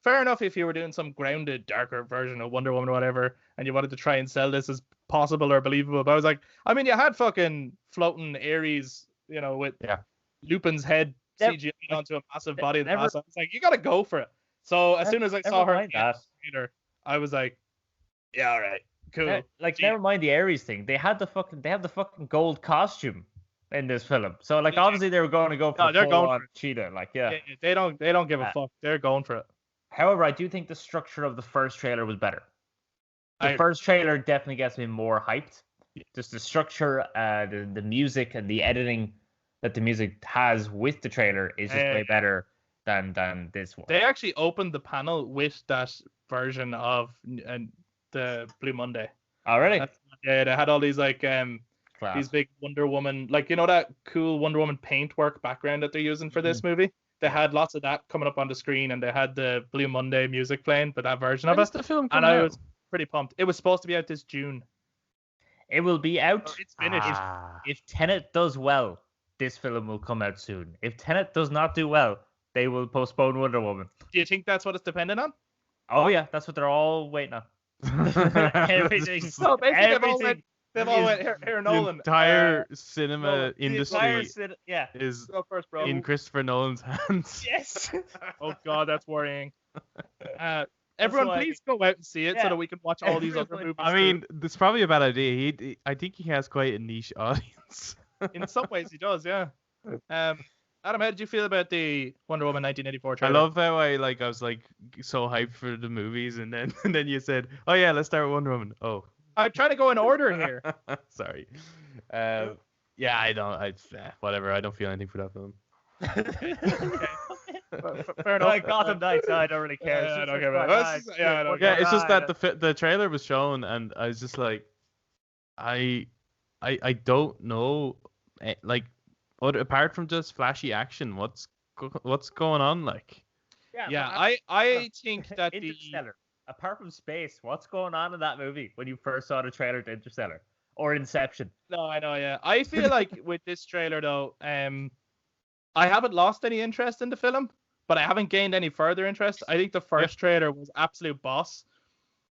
Fair enough if you were doing some grounded, darker version of Wonder Woman or whatever, and you wanted to try and sell this as possible or believable. But I was like, I mean, you had fucking floating Ares, you know, with Lupin's head CGI onto a massive body of the past. I was like, you gotta go for it. So as soon as I saw her in the theater, I was like, yeah, all right, cool. Never mind the Ares thing. They have the fucking gold costume in this film. So obviously they were going to go for full on Cheetah. They don't give a fuck. They're going for it. However, I do think the structure of the first trailer was better. The first trailer definitely gets me more hyped. Just the structure, the music, and the editing that the music has with the trailer is just way better than this one. They actually opened the panel with that version of the Blue Monday. Oh, really? They had all these these big Wonder Woman, that cool Wonder Woman paintwork background that they're using for this movie. They had lots of that coming up on the screen, and they had the Blue Monday music playing, but that version of it. The film and I was pretty pumped. It was supposed to be out this June. It will be out. It's finished. If Tenet does well, this film will come out soon. If Tenet does not do well, they will postpone Wonder Woman. Do you think that's what it's dependent on? Oh yeah, that's what they're all waiting on. Everything. So basically, they've all went here, Nolan. The entire cinema industry is go first, bro. in Christopher Nolan's hands. Yes. Oh God, that's worrying. Everyone, please go out and see it so that we can watch all these other movies. I mean, that's probably a bad idea. I think he has quite a niche audience. In some ways, he does. Yeah. Adam, how did you feel about the Wonder Woman 1984 trailer? I love how I was so hyped for the movies, and then you said, "Oh yeah, let's start with Wonder Woman." Oh. I'm trying to go in order here. Sorry. Yeah, whatever. I don't feel anything for that film. Fair enough. Gotham Knights, I don't really care. I don't care about it. It's just that the trailer was shown, and I was just like, I don't know, apart from just flashy action, what's going on like? I think that Interstellar. Apart from space, what's going on in that movie when you first saw the trailer to Interstellar or Inception? No, I know, yeah. I feel like with this trailer though, I haven't lost any interest in the film, but I haven't gained any further interest. I think the first trailer was absolute boss.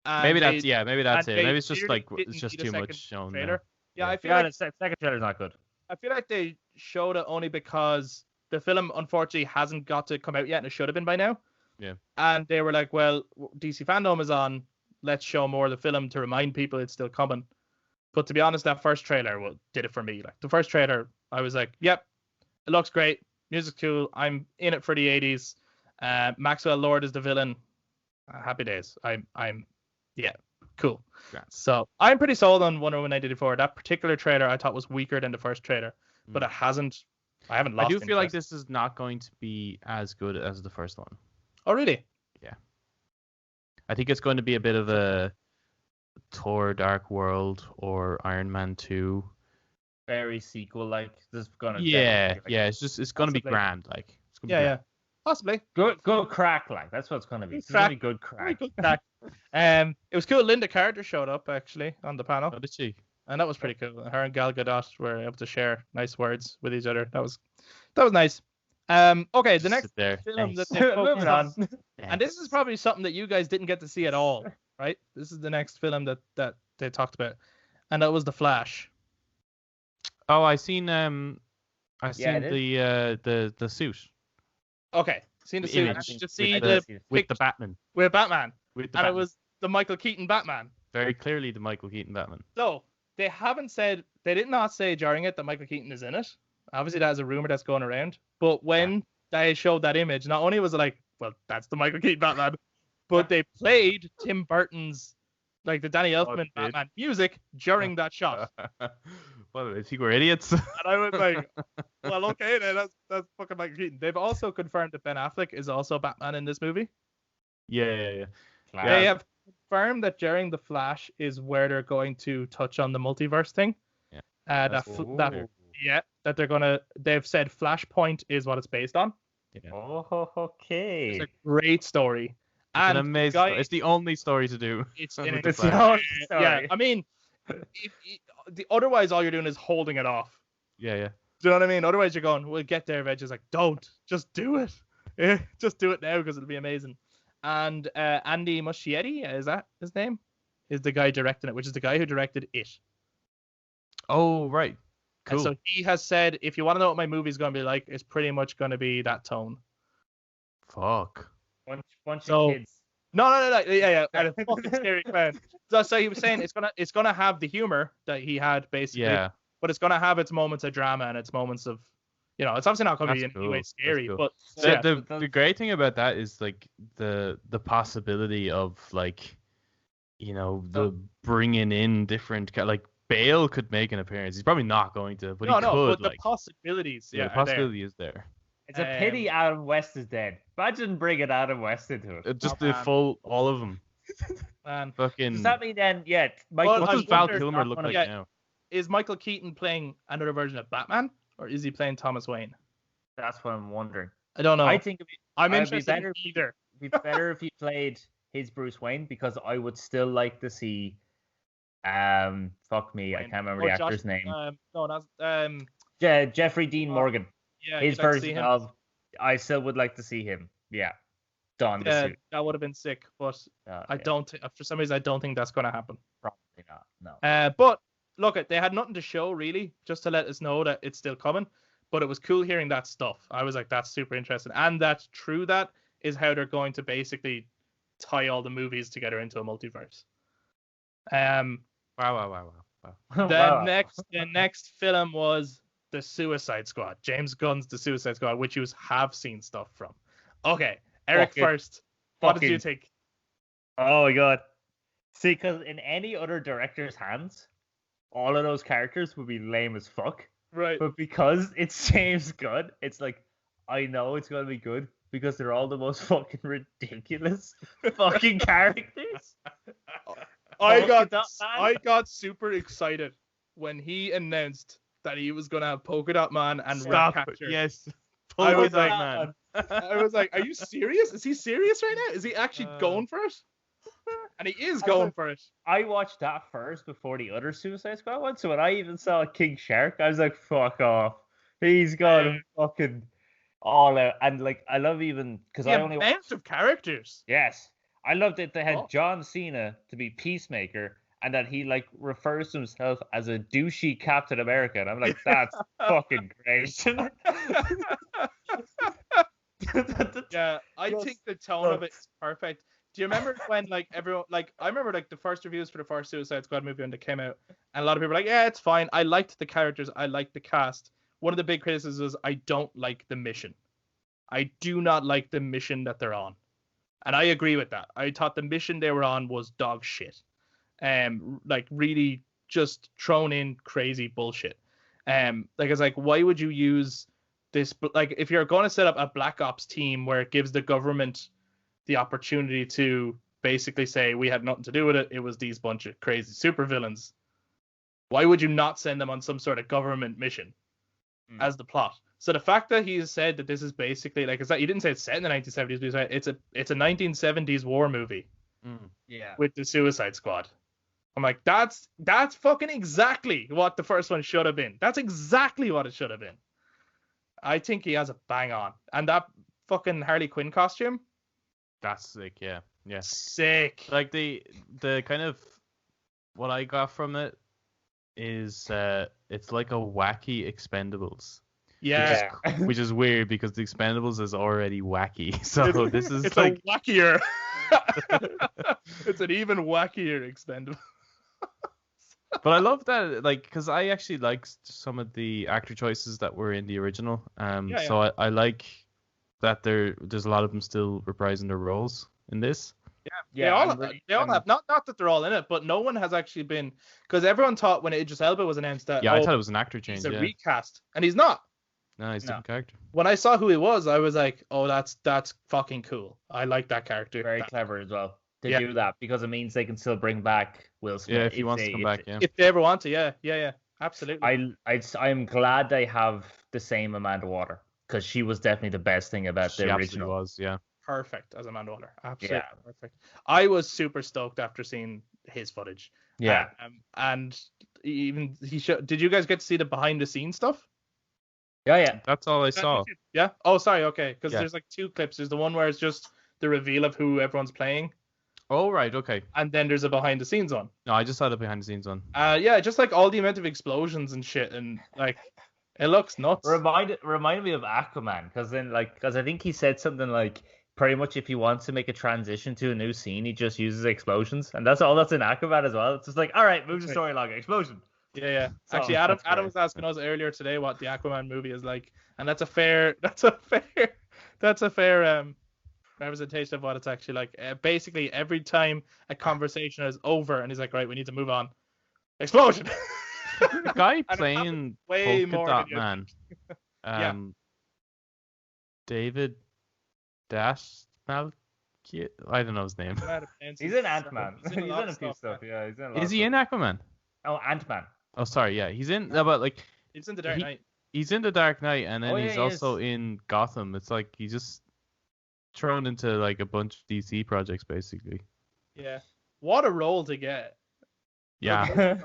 Maybe that's it. Maybe it's just it's just too much shown. Yeah, I feel like the second trailer's not good. I feel like they showed it only because the film unfortunately hasn't got to come out yet, and it should have been by now. Yeah. And they were like, well, DC Fandome is on. Let's show more of the film to remind people it's still coming. But to be honest, that first trailer did it for me. Like the first trailer, I was like, yep, it looks great. Music's cool. I'm in it for the 80s. Maxwell Lord is the villain. Happy days. Yeah, cool. Yeah. So I'm pretty sold on Wonder Woman 1984. That particular trailer I thought was weaker than the first trailer, but I haven't lost. I do feel like interest. this is not going to be as good as the first one. Oh really? Yeah. I think it's going to be a bit of a Thor Dark World or Iron Man 2. Very sequel like. This is gonna. Yeah. It's gonna be Possibly. grand. Like. It's gonna be Yeah, grand. possibly. Good crack like. That's what it's gonna be. It's gonna be good crack. Good crack. It was cool. Linda Carter showed up actually on the panel, Oh, did she? and that was pretty cool. Her and Gal Gadot were able to share nice words with each other. That was nice. Okay, the Just next sit there. film Nice. that they focused Moving on. and this is probably something that you guys didn't get to see at all, right? This is the next film that they talked about, and that was The Flash. Oh, I seen Yeah, the suit Okay, seen the The suit. image Did you with see the- the with pic the Batman. with Batman? With the And it Batman. was the Michael Keaton Batman. Very clearly the Michael Keaton Batman. So they did not say during it that Michael Keaton is in it. Obviously, that is a rumor that's going around. But when they showed that image, not only was it like, well, that's the Michael Keaton Batman, but they played Tim Burton's, like the Danny Elfman did? Batman music during that shot. What, they think we're idiots? And I was like, well, okay, then that's fucking Michael Keaton. They've also confirmed that Ben Affleck is also Batman in this movie. yeah. They have confirmed that during The Flash is where they're going to touch on the multiverse thing. Yeah. That they've said Flashpoint is what it's based on. Yeah. Oh, okay. It's a great story. It's an amazing story. It's the only story to do. It's with in the it. Flash. Yeah, I mean, otherwise all you're doing is holding it off. Yeah. Do you know what I mean? Otherwise you're going, we'll get there eventually. It's like, don't, just do it. Yeah, just do it now because it'll be amazing. And Andy Muschietti, is that his name? Is the guy directing it, which is the guy who directed It. Oh, right. Cool. And so he has said, if you want to know what my movie's going to be like, it's pretty much going to be that tone. Fuck. Bunch So- of kids. No. Yeah. And a fucking scary man. So he was saying it's gonna have the humor that he had basically, Yeah. but it's gonna have its moments of drama and its moments of, it's obviously not gonna be That's in any way cool. scary, That's but cool. yeah. The great thing about that is like the possibility of like, the bringing in different like Bale could make an appearance. He's probably not going to, but he could. but Like, the possibilities, the are there. possibility is there. It's a pity Adam West is dead. Imagine bringing Adam West into it. Just Oh, the man. full, all of them. Man, Fucking. Does that mean then, Well, What I does Val wonder- Kilmer look like yeah. now? is Michael Keaton playing another version of Batman, or is he playing Thomas Wayne? That's what I'm wondering. I don't know. I think I'm it'd be interested in better if he- either. it'd be better if he played his Bruce Wayne because I would still like to see. Fuck me, I Wayne. can't remember Or the Josh- actor's name. No, that's Jeffrey Dean Morgan. yeah. His you'd like to see version him. of. I still would like to see him. Yeah, don the Yeah, suit. that would have been sick, but I Yeah, don't. For some reason, I don't think that's going to happen. Probably not. No. But look, they had nothing to show really, just to let us know that it's still coming. But it was cool hearing that stuff. I was like, that's super interesting, and that's true. That is how they're going to basically tie all the movies together into a multiverse. Wow. The next film was The Suicide Squad. James Gunn's The Suicide Squad, which you have seen stuff from. Okay, Eric Fucking- first. What did you fucking- think? Oh my god. See, because in any other director's hands, all of those characters would be lame as fuck. Right. But because it's James Gunn, it's like, I know it's gonna be good because they're all the most fucking ridiculous fucking characters. I Polka Dot Man? got super excited when he announced that he was gonna have Polka Dot Man and Stop. Ratcatcher. Yes. I Polka was Dot like, Man. I was like, are you serious? Is he serious right now? Is he actually going for it? And he is going for it. I watched that first before the other Suicide Squad one, so when I even saw King Shark, I was like, fuck off. He's gone fucking all out. And like, I love even, because The I only amount of characters. Yes. I loved it. They had Oh. John Cena to be Peacemaker, and that he like refers to himself as a douchey Captain America, and I'm like, that's fucking great. Yeah, I think the tone of it is perfect. Do you remember when like everyone like I remember like the first reviews for the first Suicide Squad movie when it came out, and a lot of people were like, yeah, it's fine. I liked the characters, I liked the cast. One of the big criticisms was I don't like the mission. I do not like the mission that they're on. And I agree with that. I thought the mission they were on was dog shit. Like really just thrown in crazy bullshit. Like it's like, why would you use this? Like if you're going to set up a Black Ops team where it gives the government the opportunity to basically say we had nothing to do with it, it was these bunch of crazy supervillains. Why would you not send them on some sort of government mission as the plot? So the fact that he said that this is basically like, it's that he didn't say it's set in the 1970s, but he said it's a 1970s war movie. Yeah. With the Suicide Squad. I'm like, that's fucking exactly what the first one should have been. That's exactly what it should have been. I think he has a bang on. And that fucking Harley Quinn costume. That's sick, yeah. Yeah. Sick. Like the kind of what I got from it is it's like a wacky Expendables. Yeah. Which is weird because the Expendables is already wacky. So this is it's like a wackier. It's an even wackier Expendables. But I love that, like, because I actually like some of the actor choices that were in the original. So I like that there's a lot of them still reprising their roles in this. Yeah, they all have. Not that they're all in it, but no one has actually been, because everyone thought when Idris Elba was announced that I thought it was an actor change. He's a recast, and he's not. No, he's a different character. When I saw who he was, I was like, oh, that's fucking cool. I like that character. Very clever as well. To do that, because it means they can still bring back Will Smith. Yeah, if he wants to come back, if they ever want to, yeah, absolutely. I'm glad they have the same Amanda Water, because she was definitely the best thing about the original. Was, yeah. Perfect as Amanda Water, absolutely perfect. I was super stoked after seeing his footage. Yeah, and even did you guys get to see the behind the scenes stuff? Yeah. That's all I saw. Yeah. Oh, sorry. Okay, because there's like two clips. There's the one where it's just the reveal of who everyone's playing. Oh, right, okay. And then there's a behind the scenes one. No, I just saw the behind the scenes one. Yeah, just like all the amount of explosions and shit, and like it looks nuts. Reminded me of Aquaman, because I think he said something like, pretty much if he wants to make a transition to a new scene, he just uses explosions, and that's all that's in Aquaman as well. It's just like, all right, move the story along, explosion. Yeah. Actually, Adam was asking us earlier today what the Aquaman movie is like, and that's a fair representation of what it's actually like. Basically, every time a conversation is over and he's like, right, we need to move on, explosion. The guy playing way Polka more Dot Man, David Dash Malkiet, I don't know his name. He's in Ant-Man. He's in a few stuff. Yeah, he's in a lot. Is he in Aquaman? Oh, Ant-Man. Oh, sorry, yeah, he's in. But like, he's in the Dark Knight. He's in the Dark Knight, and then he's also is. in Gotham. It's like he's just thrown into like a bunch of DC projects, basically. Yeah, what a role to get. Yeah,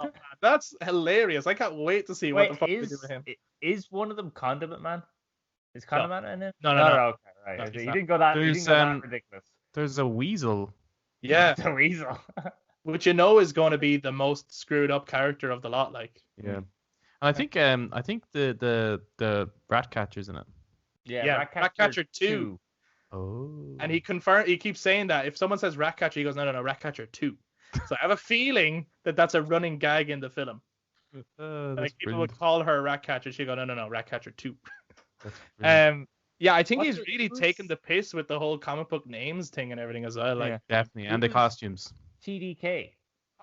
that's hilarious. I can't wait to see what the fuck they do with him. Is one of them Condiment Man? Is Condiment Man in it? No. Okay, right. No, you didn't go that. Ridiculous. There's a weasel. Yeah, the weasel. Which is going to be the most screwed up character of the lot. Like. Yeah, and I think the Ratcatcher's in it. Yeah, Ratcatcher 2. Oh. And he keeps saying that if someone says Ratcatcher, he goes, no, Ratcatcher 2. So I have a feeling that that's a running gag in the film. Like people would call her Ratcatcher, she'd go, no, Ratcatcher 2. Yeah, I think he's really taken the piss with the whole comic book names thing and everything as well. Like, definitely, and the costumes. TDK.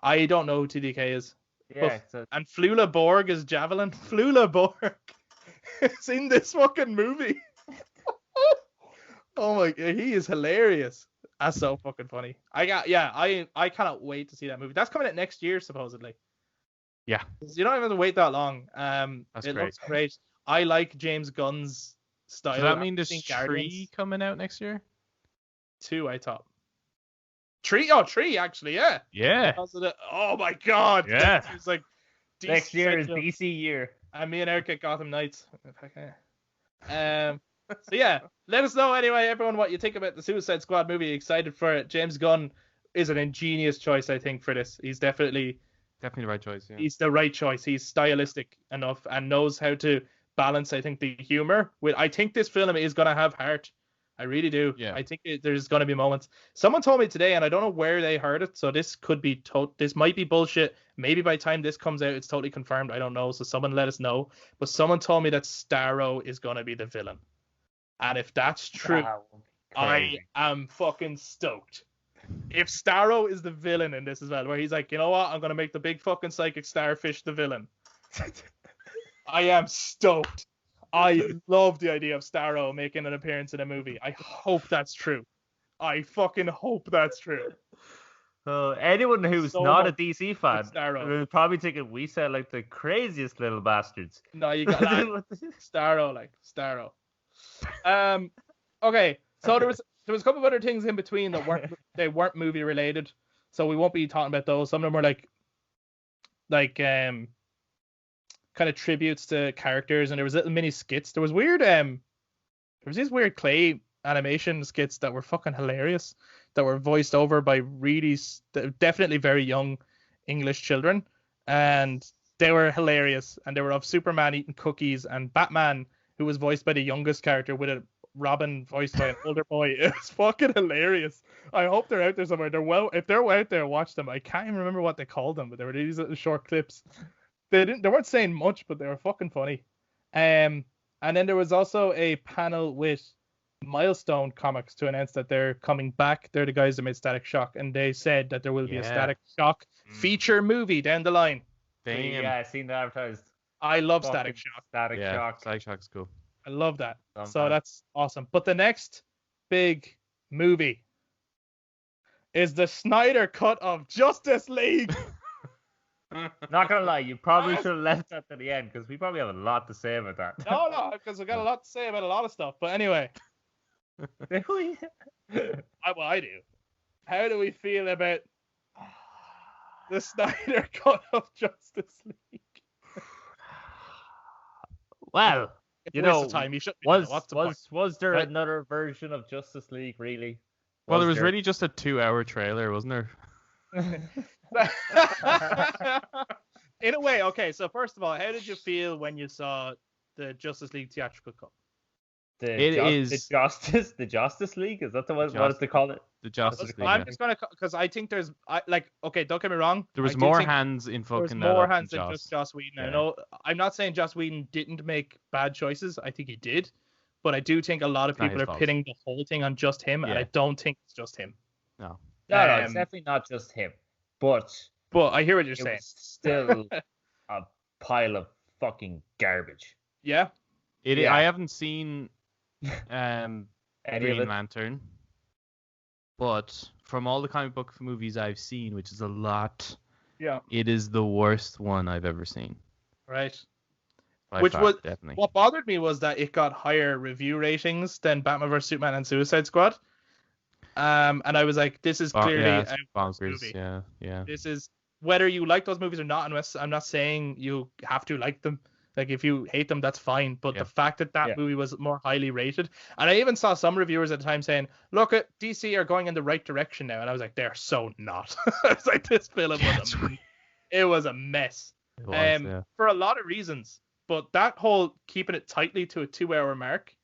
I don't know who TDK is. Yeah. And Flula Borg is Javelin. Flula Borg is in this fucking movie. Oh my god, he is hilarious. That's so fucking funny. I cannot wait to see that movie. That's coming out next year, supposedly. Yeah. You don't even have to wait that long. That's it great. looks great. I like James Gunn's style. Does that mean there's 3 coming out next year? 2, I thought. 3? Oh, 3 actually, yeah. Yeah. Oh my god. Yeah. It's like DC next year is DC year. And me and Eric at Gotham Knights. So yeah, let us know anyway, everyone, what you think about the Suicide Squad movie. Excited for it. James Gunn is an ingenious choice, I think, for this. He's definitely Definitely the right choice. Yeah. He's the right choice. He's stylistic enough and knows how to balance, I think, the humor with. I think this film is gonna have heart. I really do. Yeah. I think there's gonna be moments. Someone told me today, and I don't know where they heard it, so this could be this might be bullshit. Maybe by the time this comes out, it's totally confirmed. I don't know. So someone let us know. But someone told me that Starro is gonna be the villain, and if that's true, I am fucking stoked. If Starro is the villain in this as well, where he's like, you know what, I'm gonna make the big fucking psychic starfish the villain. I am stoked. I love the idea of Starro making an appearance in a movie. I hope that's true. I fucking hope that's true. Anyone who's not a DC fan Starro. will probably think we sound like the craziest little bastards. No, you got Starro, like Starro. Okay, so there was a couple of other things in between that weren't movie related, so we won't be talking about those. Some of them were like kind of tributes to characters, and there was little mini skits. There was these weird clay animation skits that were fucking hilarious, that were voiced over by really definitely very young English children, and they were hilarious. And they were of Superman eating cookies and Batman, who was voiced by the youngest character, with a Robin voiced by an older boy. It was fucking hilarious. I hope they're out there somewhere. If they're out there, watch them. I can't even remember what they called them, but they were these little short clips. They weren't saying much, but they were fucking funny. And then there was also a panel with Milestone Comics to announce that they're coming back. They're the guys that made Static Shock, and they said that there will be a Static Shock feature movie down the line. Damn. Yeah, I've seen that advertised. I love Static Shock. Static Shock. Static Shock's cool. I love that. So that's awesome. But the next big movie is the Snyder cut of Justice League. Not gonna lie, you probably should have left that to the end, because we probably have a lot to say about that. No, because we got a lot to say about a lot of stuff. But anyway. Do we? I do. How do we feel about the Snyder cut of Justice League? Well, you know, time. You was there another version of Justice League, really? Well, there was really just a 2-hour trailer, wasn't there? In a way, okay. So first of all, how did you feel when you saw the Justice League theatrical cut? The Justice League. Is that the one? What is they call it? The Justice League. I'm just gonna, because I think there's okay, don't get me wrong. There was more hands in fucking. There was more hands than just Joss Whedon. Yeah. I know. I'm not saying Joss Whedon didn't make bad choices. I think he did, but I do think a lot of people are pitting the whole thing on just him, and I don't think it's just him. No, it's definitely not just him. But I hear what you're saying. Still a pile of fucking garbage. Yeah. I haven't seen Green Lantern, but from all the comic book movies I've seen, which is a lot, it is the worst one I've ever seen. Right. Definitely. What bothered me was that it got higher review ratings than Batman vs Superman and Suicide Squad. And I was like, this is clearly a movie. Yeah. This is, whether you like those movies or not, unless I'm not saying you have to like them. Like, if you hate them, that's fine. But the fact that movie was more highly rated, and I even saw some reviewers at the time saying, look, DC are going in the right direction now. And I was like, they're so not. I was like, this film was a mess. It was, for a lot of reasons. But that whole keeping it tightly to a 2-hour mark,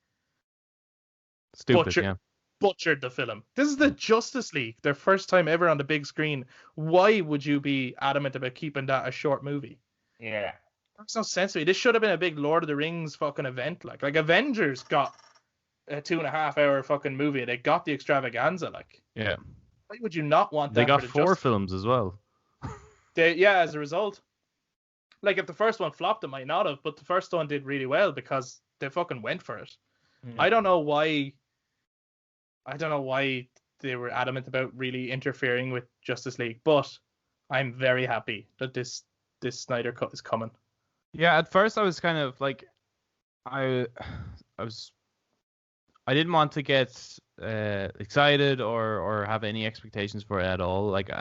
butchered the film. This is the Justice League, their first time ever on the big screen. Why would you be adamant about keeping that a short movie? Yeah. Makes no sense to me. This should have been a big Lord of the Rings fucking event. Like Avengers got a 2.5-hour fucking movie. They got the extravaganza. Yeah. Why would you not want that? They got 4 films as well. As a result. Like, if the first one flopped, it might not have, but the first one did really well because they fucking went for it. I don't know why they were adamant about really interfering with Justice League, but I'm very happy that this Snyder cut is coming. Yeah, at first I was kind of like, I didn't want to get excited or have any expectations for it at all. Like,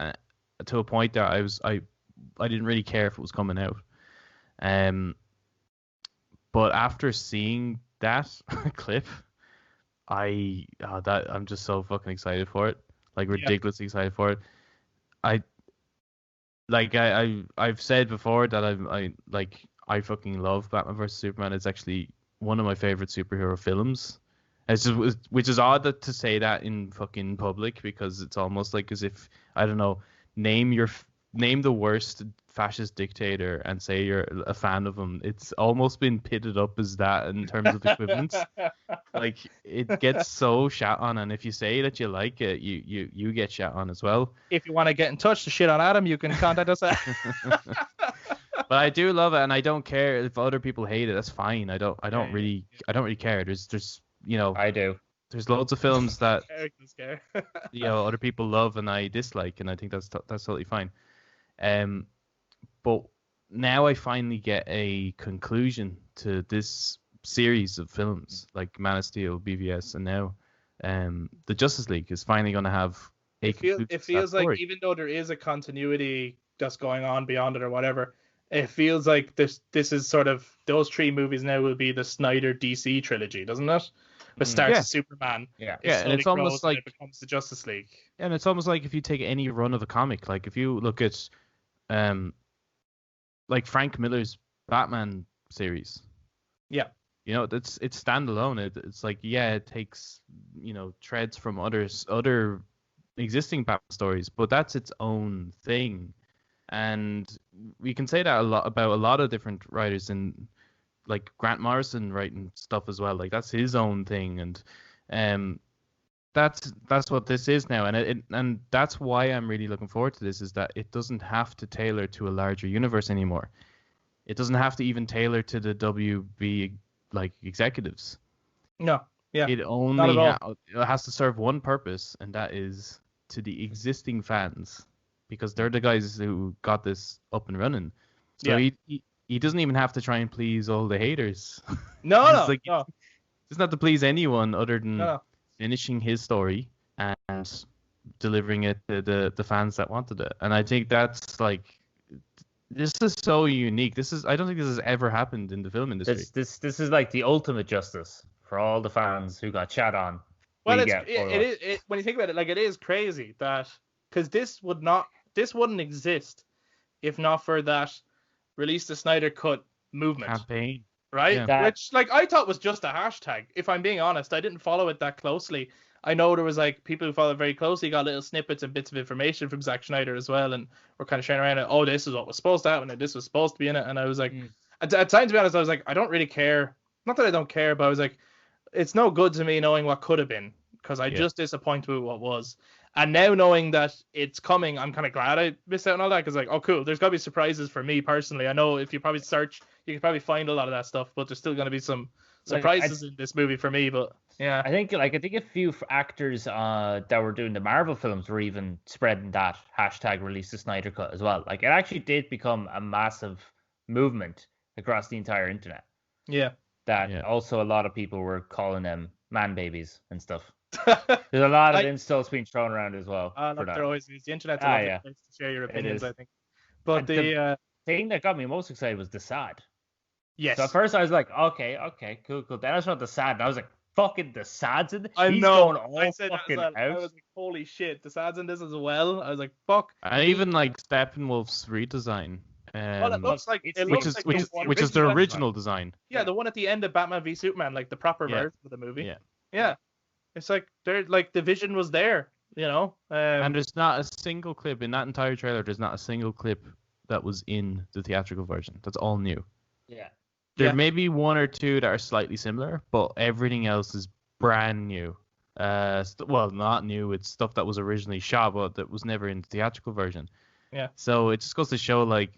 to a point that I didn't really care if it was coming out. But after seeing that clip, I'm just so fucking excited for it. Like, ridiculously excited for it. like I've said before that I fucking love Batman vs Superman. It's actually one of my favorite superhero films. It's just, which is odd to say that in fucking public, because it's almost like as if, I don't know, name the worst fascist dictator and say you're a fan of him. It's almost been pitted up as that in terms of equivalence. Like, it gets so shat on, and if you say that you like it, you get shat on as well. If you want to get in touch to shit on Adam, you can contact us at... But I do love it, and I don't care if other people hate it. That's fine. I don't really care. There's I do. There's loads of films that Eric does care. other people love and I dislike, and I think that's totally fine. But now I finally get a conclusion to this series of films, like Man of Steel, BVS, and now the Justice League is finally going to have a conclusion. It feels like, even though there is a continuity that's going on beyond it or whatever, it feels like this is sort of, those three movies now will be the Snyder DC trilogy, doesn't it? It starts with Superman. Yeah, and it's almost like it becomes the Justice League. And it's almost like if you take any run of a comic, like if you look at like Frank Miller's Batman series. Yeah. It's standalone. It's like, it takes, threads from other existing Batman stories, but that's its own thing. And we can say that a lot about a lot of different writers, and like Grant Morrison writing stuff as well. Like, that's his own thing, and that's what this is now. And that's why I'm really looking forward to this, is that it doesn't have to tailor to a larger universe anymore. It doesn't have to even tailor to the WB like executives. No, yeah. It only it has to serve one purpose, and that is to the existing fans, because they're the guys who got this up and running. So he doesn't even have to try and please all the haters. No. He doesn't have to please anyone other than finishing his story and delivering it to the fans that wanted it. And I think that's like, this is so unique. I don't think this has ever happened in the film industry. This is like the ultimate justice for all the fans who got chat on. Well, it is when you think about it, like, it is crazy that, because this wouldn't exist if not for that release the Snyder Cut movement campaign, right? Yeah. Which, like, I thought was just a hashtag. If I'm being honest, I didn't follow it that closely. I know there was like people who followed very closely got little snippets and bits of information from Zack Snyder as well, and we're kind of sharing around it. Oh, this is what was supposed to happen, and this was supposed to be in it. And I was like, at times, to be honest, I was like, I don't really care. Not that I don't care, but I was like, it's no good to me knowing what could have been, because I just disappointed with what was. And now knowing that it's coming, I'm kind of glad I missed out on all that, because like, oh, cool, there's got to be surprises for me personally. I know if you probably search, you can probably find a lot of that stuff, but there's still going to be some surprises in this movie for me. But yeah, I think a few actors that were doing the Marvel films were even spreading that hashtag release the Snyder Cut as well. Like, it actually did become a massive movement across the entire internet. Yeah. Also a lot of people were calling them man babies and stuff. There's a lot of insults being thrown around as well. There always is. The internet's a lovely place to share your opinions, I think. But the thing that got me most excited was the sad. Yes. So at first I was like, okay, cool. Then I saw the sad, and I was like, fucking the sad's in this? I He's know. Going all I said fucking that as well. out. I was like, holy shit, the sad's in this as well. I was like, fuck. I even like Steppenwolf's redesign. Well, it looks like which is the original design. Yeah, the one at the end of Batman v Superman, like the proper version of the movie. Yeah. It's like they're like, the vision was there, and there's not a single clip in that entire trailer. There's not a single clip that was in the theatrical version. That's all new. Yeah. There may be one or two that are slightly similar, but everything else is brand new. Well, not new. It's stuff that was originally shot, but that was never in the theatrical version. Yeah. So it just goes to show, like,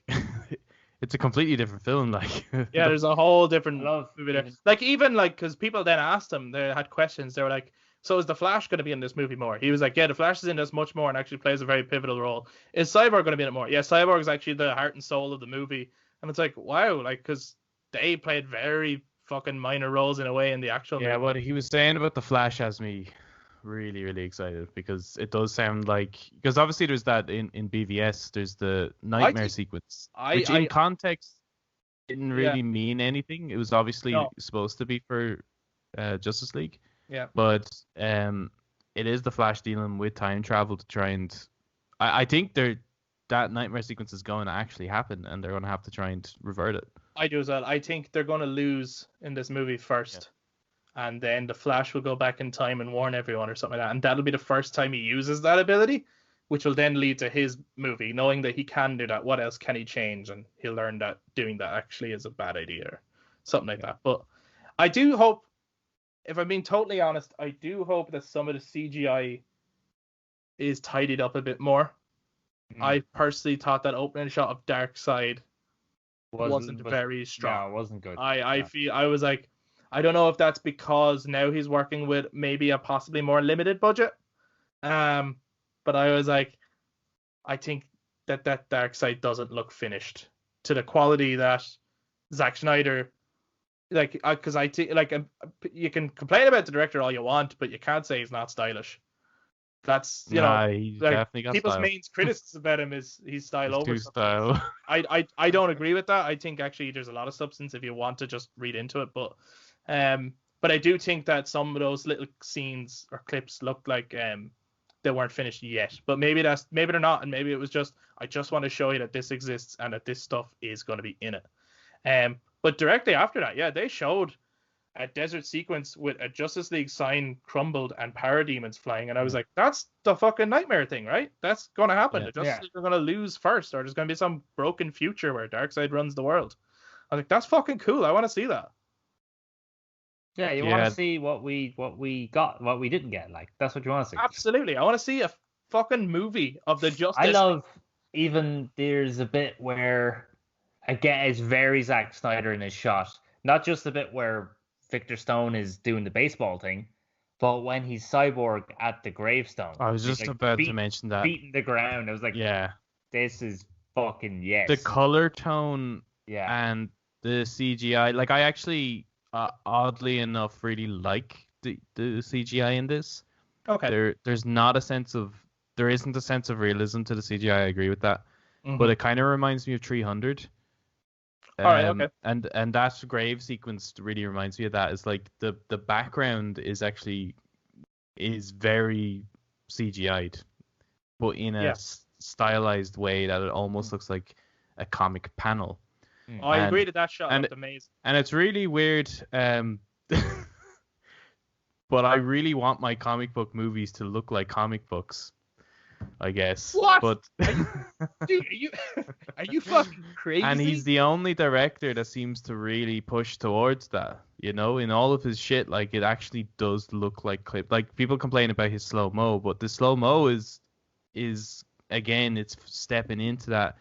it's a completely different film. Like, yeah, there's a whole different movie there. Like, even like, because people then asked him, they had questions. They were like, so is the Flash going to be in this movie more? He was like, yeah, the Flash is in this much more and actually plays a very pivotal role. Is Cyborg going to be in it more? Yeah, Cyborg is actually the heart and soul of the movie. And it's like, wow, like, because they played very fucking minor roles in a way in the actual movie. What he was saying about the Flash has me really, really excited, because it does sound like, because obviously there's that in BVS, there's the nightmare sequence, which in context didn't really mean anything. It was obviously supposed to be for Justice League. Yeah. But it is the Flash dealing with time travel to try and, I think they're that nightmare sequence is going to actually happen, and they're going to have to try and revert it. I do as well. I think they're going to lose in this movie first, and then the Flash will go back in time and warn everyone or something like that, and that'll be the first time he uses that ability, which will then lead to his movie, knowing that he can do that. What else can he change? And he'll learn that doing that actually is a bad idea or something like that. But I do hope, if I'm being totally honest, I do hope that some of the CGI is tidied up a bit more. I personally thought that opening shot of Darkseid wasn't very strong. No, it wasn't good. I was like, I don't know if that's because now he's working with maybe a possibly more limited budget. But I was like, I think that Darkseid doesn't look finished to the quality that Zack Snyder, because I think you can complain about the director all you want, but you can't say he's not stylish. That's he's definitely got people's style. main criticism about him is he's style over. Too style. I don't agree with that. I think actually there's a lot of substance if you want to just read into it, but I do think that some of those little scenes or clips look like they weren't finished yet. But maybe they're not, and maybe it was just I just want to show you that this exists and that this stuff is going to be in it. But directly after that, yeah, they showed a desert sequence with a Justice League sign crumbled and parademons flying, and I was like, that's the fucking nightmare thing, right? That's going to happen. The Justice League are going to lose first, or there's going to be some broken future where Darkseid runs the world. I was like, that's fucking cool. I want to see that. Yeah, you want to see what we got, what we didn't get. Like, that's what you want to see. Absolutely. I want to see a fucking movie of the Justice. I love even there's a bit where, again, it's very Zack Snyder in his shot. Not just the bit where Victor Stone is doing the baseball thing, but when he's Cyborg at the gravestone. I was just about to mention that. Beating the ground. I was like, this is fucking yes. The color tone and the CGI. Like, I actually, oddly enough, really like the CGI in this. Okay. There isn't a sense of realism to the CGI. I agree with that. Mm-hmm. But it kind of reminds me of 300. All right, okay. And that grave sequence really reminds me of that. It's like the background is very CGI'd, but in a stylized way that it almost looks like a comic panel. I agree that shot looked amazing. And it's really weird. But I really want my comic book movies to look like comic books, I guess. What? But Dude, are you fucking crazy? And he's the only director that seems to really push towards that. You know, in all of his shit, like, it actually does look like clip. Like, people complain about his slow mo, but the slow mo is again, it's stepping into that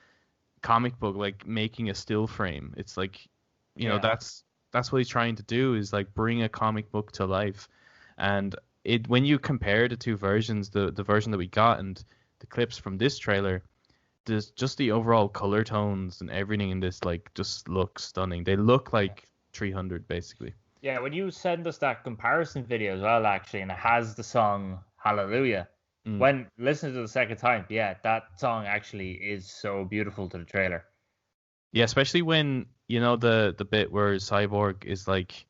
comic book, like making a still frame. It's like, you know, that's what he's trying to do, is like bring a comic book to life. And when you compare the two versions, the version that we got and the clips from this trailer, there's just the overall color tones and everything in this, like, just look stunning. They look like 300 basically. Yeah, when you send us that comparison video as well, actually, and it has the song Hallelujah, when listening to the second time, that song actually is so beautiful to the trailer. Yeah, especially when, you know, the bit where Cyborg is like,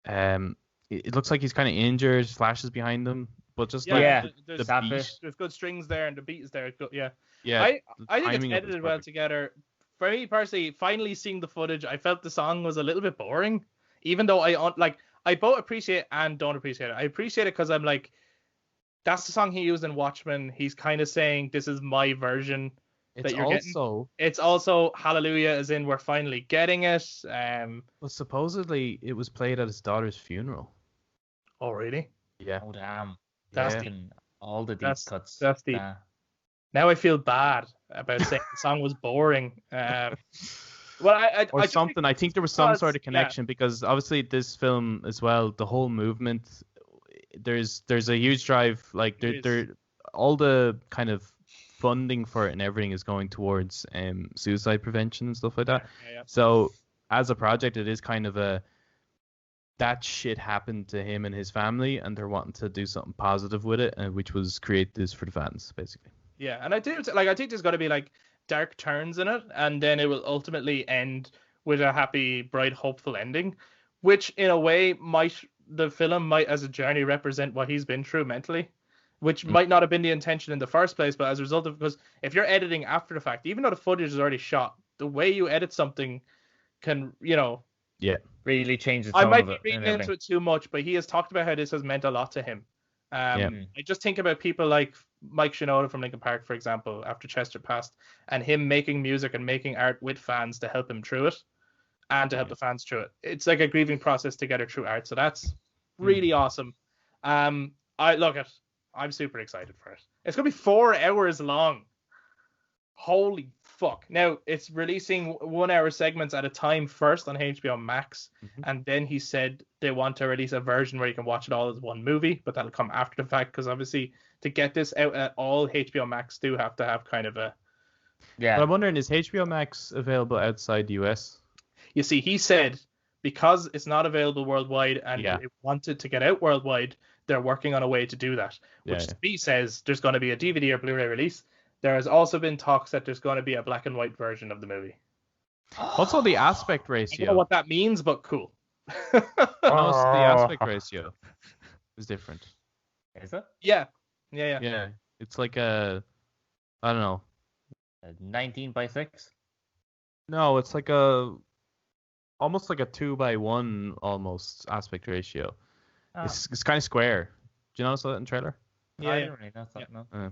it looks like he's kind of injured, flashes behind him, but just the beat. There's good strings there and the beat is there. Yeah. I think it's edited well together. For me personally, finally seeing the footage, I felt the song was a little bit boring, even though I both appreciate and don't appreciate it. I appreciate it because I'm like, that's the song he used in Watchmen. He's kind of saying, this is my version that you're getting. It's also Hallelujah, as in we're finally getting it. Well, supposedly it was played at his daughter's funeral. Oh, really? Yeah. Oh, damn. That's all the deep cuts. That's deep. Now I feel bad about saying the song was boring. I think there was some sort of connection because obviously this film as well, the whole movement, there's a huge drive, like there all the kind of funding for it and everything is going towards suicide prevention and stuff like that. Yeah. So as a project, it is kind of that shit happened to him and his family, and they're wanting to do something positive with it, which was create this for the fans, basically. Yeah, and I think there's got to be like dark turns in it, and then it will ultimately end with a happy, bright, hopeful ending, which in a way the film might as a journey represent what he's been through mentally. which might not have been the intention in the first place, but as a result of, because if you're editing after the fact, even though the footage is already shot, the way you edit something can, really change the I tone might of be it. reading and into everything. it too much, but he has talked about how this has meant a lot to him. I just think about people like Mike Shinoda from Linkin Park, for example, after Chester passed, and him making music and making art with fans to help him through it and to help the fans through it. It's like a grieving process together through art. So that's really awesome. I'm super excited for it. It's gonna be 4 hours long. Holy fuck. Now, it's releasing 1 hour segments at a time first on HBO Max. And then he said they want to release a version where you can watch it all as one movie, but that'll come after the fact, because obviously to get this out at all, HBO Max do have to have kind of a... Yeah. But I'm wondering, is HBO Max available outside the US? You see, he said because it's not available worldwide and they wanted to get out worldwide, they're working on a way to do that. Which to me says there's going to be a DVD or Blu-ray release. There has also been talks that there's going to be a black and white version of the movie. Also, the aspect I ratio. don't know what that means, but cool. No, the aspect ratio is different. Is it? Yeah. Yeah, it's like I don't know. 19:6? No, it's like almost like a 2:1 almost aspect ratio. It's kind of square. Do you notice that in the trailer? Yeah, I didn't really notice that. No.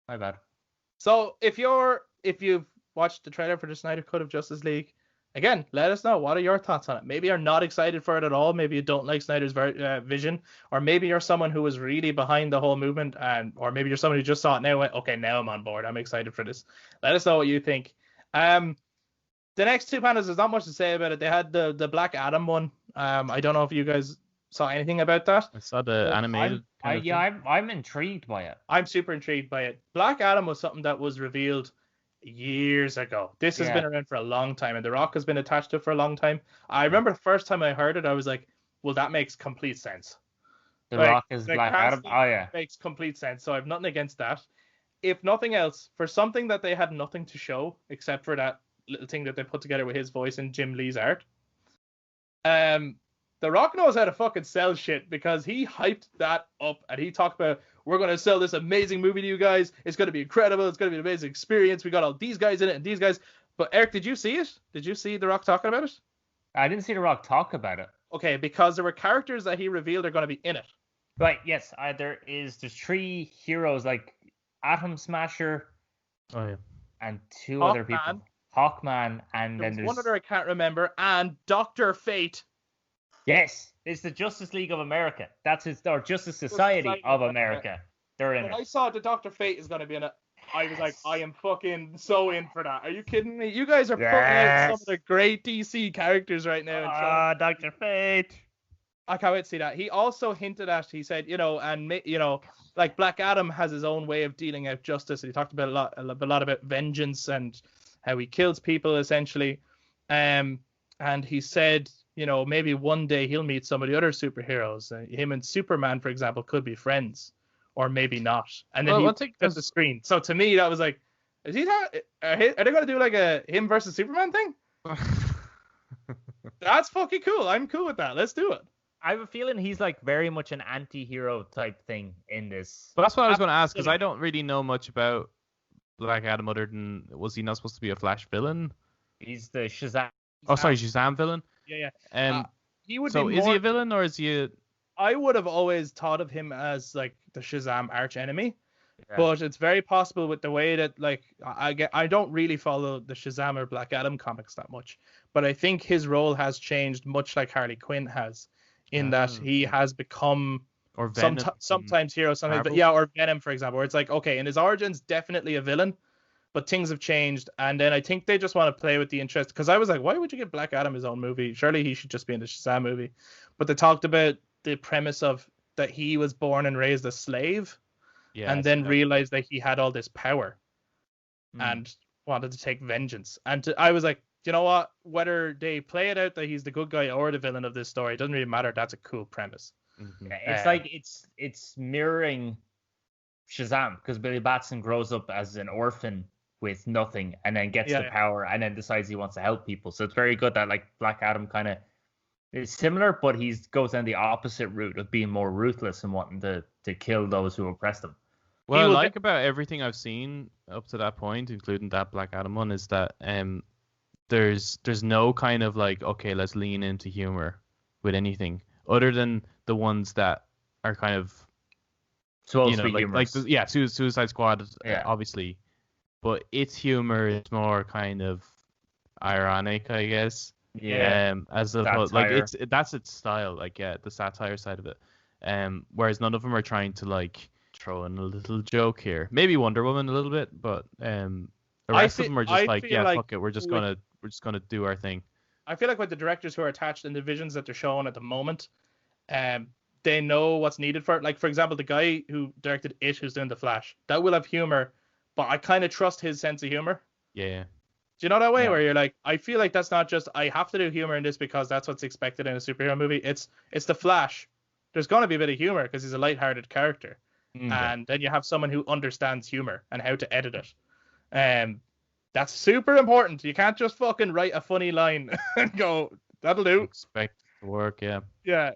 My bad. So if you've watched the trailer for the Snyder Cut of Justice League, again, let us know. What are your thoughts on it? Maybe you're not excited for it at all. Maybe you don't like Snyder's vision, or maybe you're someone who was really behind the whole movement, or maybe you're someone who just saw it now and went, okay, now I'm on board. I'm excited for this. Let us know what you think. The next 2 panels, there's not much to say about it. They had the Black Adam one. I don't know if you guys saw anything about that. I saw the animated. I'm intrigued by it. I'm super intrigued by it. Black Adam was something that was revealed years ago. This has been around for a long time, and The Rock has been attached to it for a long time. I remember the first time I heard it, I was like, well, that makes complete sense. The Rock is Black Adam? Oh, yeah. Makes complete sense, so I have nothing against that. If nothing else, for something that they had nothing to show, except for that little thing that they put together with his voice and Jim Lee's art, The Rock knows how to fucking sell shit, because he hyped that up and he talked about, we're going to sell this amazing movie to you guys. It's going to be incredible. It's going to be an amazing experience. We got all these guys in it and these guys. But Eric, did you see it? Did you see The Rock talking about it? I didn't see The Rock talk about it. Okay, because there were characters that he revealed are going to be in it. Right, yes. There's 3 heroes, like Atom Smasher and 2 other people. Hawkman, and then there's one other I can't remember, and Dr. Fate. Yes, it's the Justice League of America. That's or Justice Society of America. They're in it. When I saw that Dr. Fate is going to be in it, I was like, I am fucking so in for that. Are you kidding me? You guys are putting out some of the great DC characters right now. Dr. Fate. I can't wait to see that. He also hinted at, he said, like Black Adam has his own way of dealing out justice. And he talked about a lot about vengeance and how he kills people, essentially. And he said, maybe one day he'll meet some of the other superheroes. Him and Superman, for example, could be friends, or maybe not. And then he took the screen. So to me, that was like, are they going to do like a him versus Superman thing? That's fucking cool. I'm cool with that. Let's do it. I have a feeling he's like very much an anti-hero type thing in this. But that's what I was going to ask, because I don't really know much about Black Adam other than, was he not supposed to be a Flash villain? He's the Shazam. Oh, sorry, Shazam villain? Yeah. He would so is he a villain, or is he a... I would have always thought of him as like the Shazam arch enemy, but it's very possible with the way that, like, I don't really follow the Shazam or Black Adam comics that much, but I think his role has changed, much like Harley Quinn has, in that he has become or Venom sometimes hero, sometimes, but or Venom, for example, where it's like, okay, in his origins, definitely a villain, but things have changed, and then I think they just want to play with the interest, because I was like, why would you give Black Adam his own movie? Surely he should just be in the Shazam movie. But they talked about the premise of that he was born and raised a slave, and then realized that he had all this power and wanted to take vengeance. And I was like, you know what? Whether they play it out that he's the good guy or the villain of this story, it doesn't really matter. That's a cool premise. It's like it's mirroring Shazam, because Billy Batson grows up as an orphan with nothing, and then gets the power, and then decides he wants to help people. So it's very good that like Black Adam kind of It's similar, but he goes down the opposite route of being more ruthless and wanting to kill those who oppress them. What I like about everything I've seen up to that point, including that Black Adam one, is that there's no kind of like, okay, let's lean into humor with anything other than the ones that are kind of supposed to be humorous. Suicide Squad, Yeah. obviously, but its humor is more kind of ironic, I guess. Yeah. As opposed, like that's its style, like the satire side of it. Whereas none of them are trying to like throw in a little joke here. Maybe Wonder Woman a little bit, but the rest of them are just fuck it, we're just gonna do our thing. I feel like with the directors who are attached and the visions that they're showing at the moment, they know what's needed for it. Like, for example, the guy who directed It, who's doing The Flash, that will have humor, but I kind of trust his sense of humor. Yeah. Do you know that way where you're like, I feel like that's not just I have to do humor in this because that's what's expected in a superhero movie. It's The Flash. There's going to be a bit of humor because he's a lighthearted character. And then you have someone who understands humor and how to edit it. That's super important. You can't just fucking write a funny line and go, that'll do. Expect it to work, yeah. Yeah.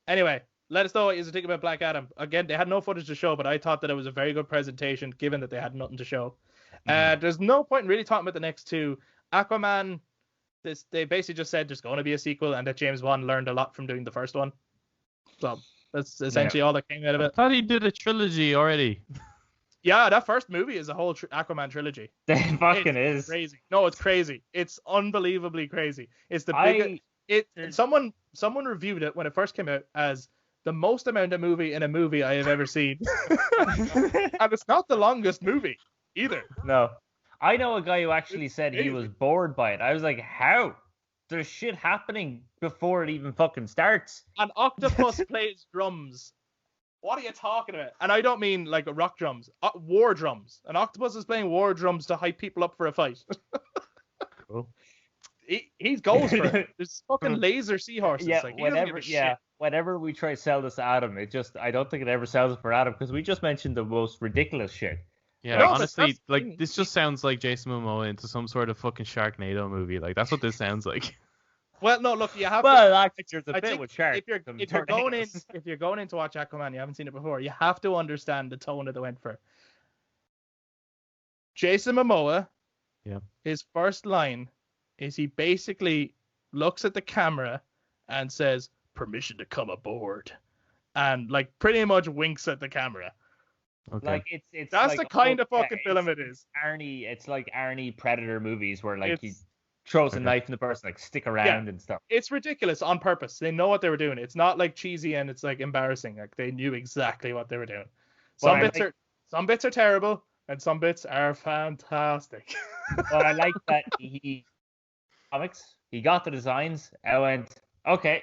Anyway, let us know what you think about Black Adam. Again, they had no footage to show, but I thought that it was a very good presentation given that they had nothing to show. There's no point in really talking about the next two. Aquaman, they basically just said there's going to be a sequel and that James Wan learned a lot from doing the first one. So that's essentially all that came out of it. I thought he did a trilogy already. Yeah, that first movie is a whole Aquaman trilogy. It fucking is. Crazy. No, it's crazy. It's unbelievably crazy. It's the biggest. Someone reviewed it when it first came out as the most amount of movie in a movie I have ever seen. And it's not the longest movie either. No. I know a guy who actually said he was bored by it. I was like, how? There's shit happening before it even fucking starts. An octopus plays drums. What are you talking about? And I don't mean like rock drums, war drums. An octopus is playing war drums to hype people up for a fight. Cool. He goes for it. There's fucking laser seahorses. Yeah, like, whenever we try to sell this to Adam, I don't think it ever sells it for Adam because we just mentioned the most ridiculous shit. Yeah, honestly, like this just sounds like Jason Momoa into some sort of fucking Sharknado movie. Like that's what this sounds like. Well, no, look, you have. Well, actually, there's a bit with sharks. If you're going in to watch Aquaman, you haven't seen it before. You have to understand the tone that they went for. Jason Momoa. Yeah. His first line is he basically looks at the camera and says, "Permission to come aboard," and like pretty much winks at the camera. Okay. Like it's that's like, the kind of fucking film it is. It's like Arnie Predator movies where like he throws a knife in the person, like stick around and stuff. It's ridiculous on purpose. They know what they were doing. It's not like cheesy and it's like embarrassing. Like they knew exactly what they were doing. Some bits are terrible and some bits are fantastic. But I like that he got the designs. I went, okay,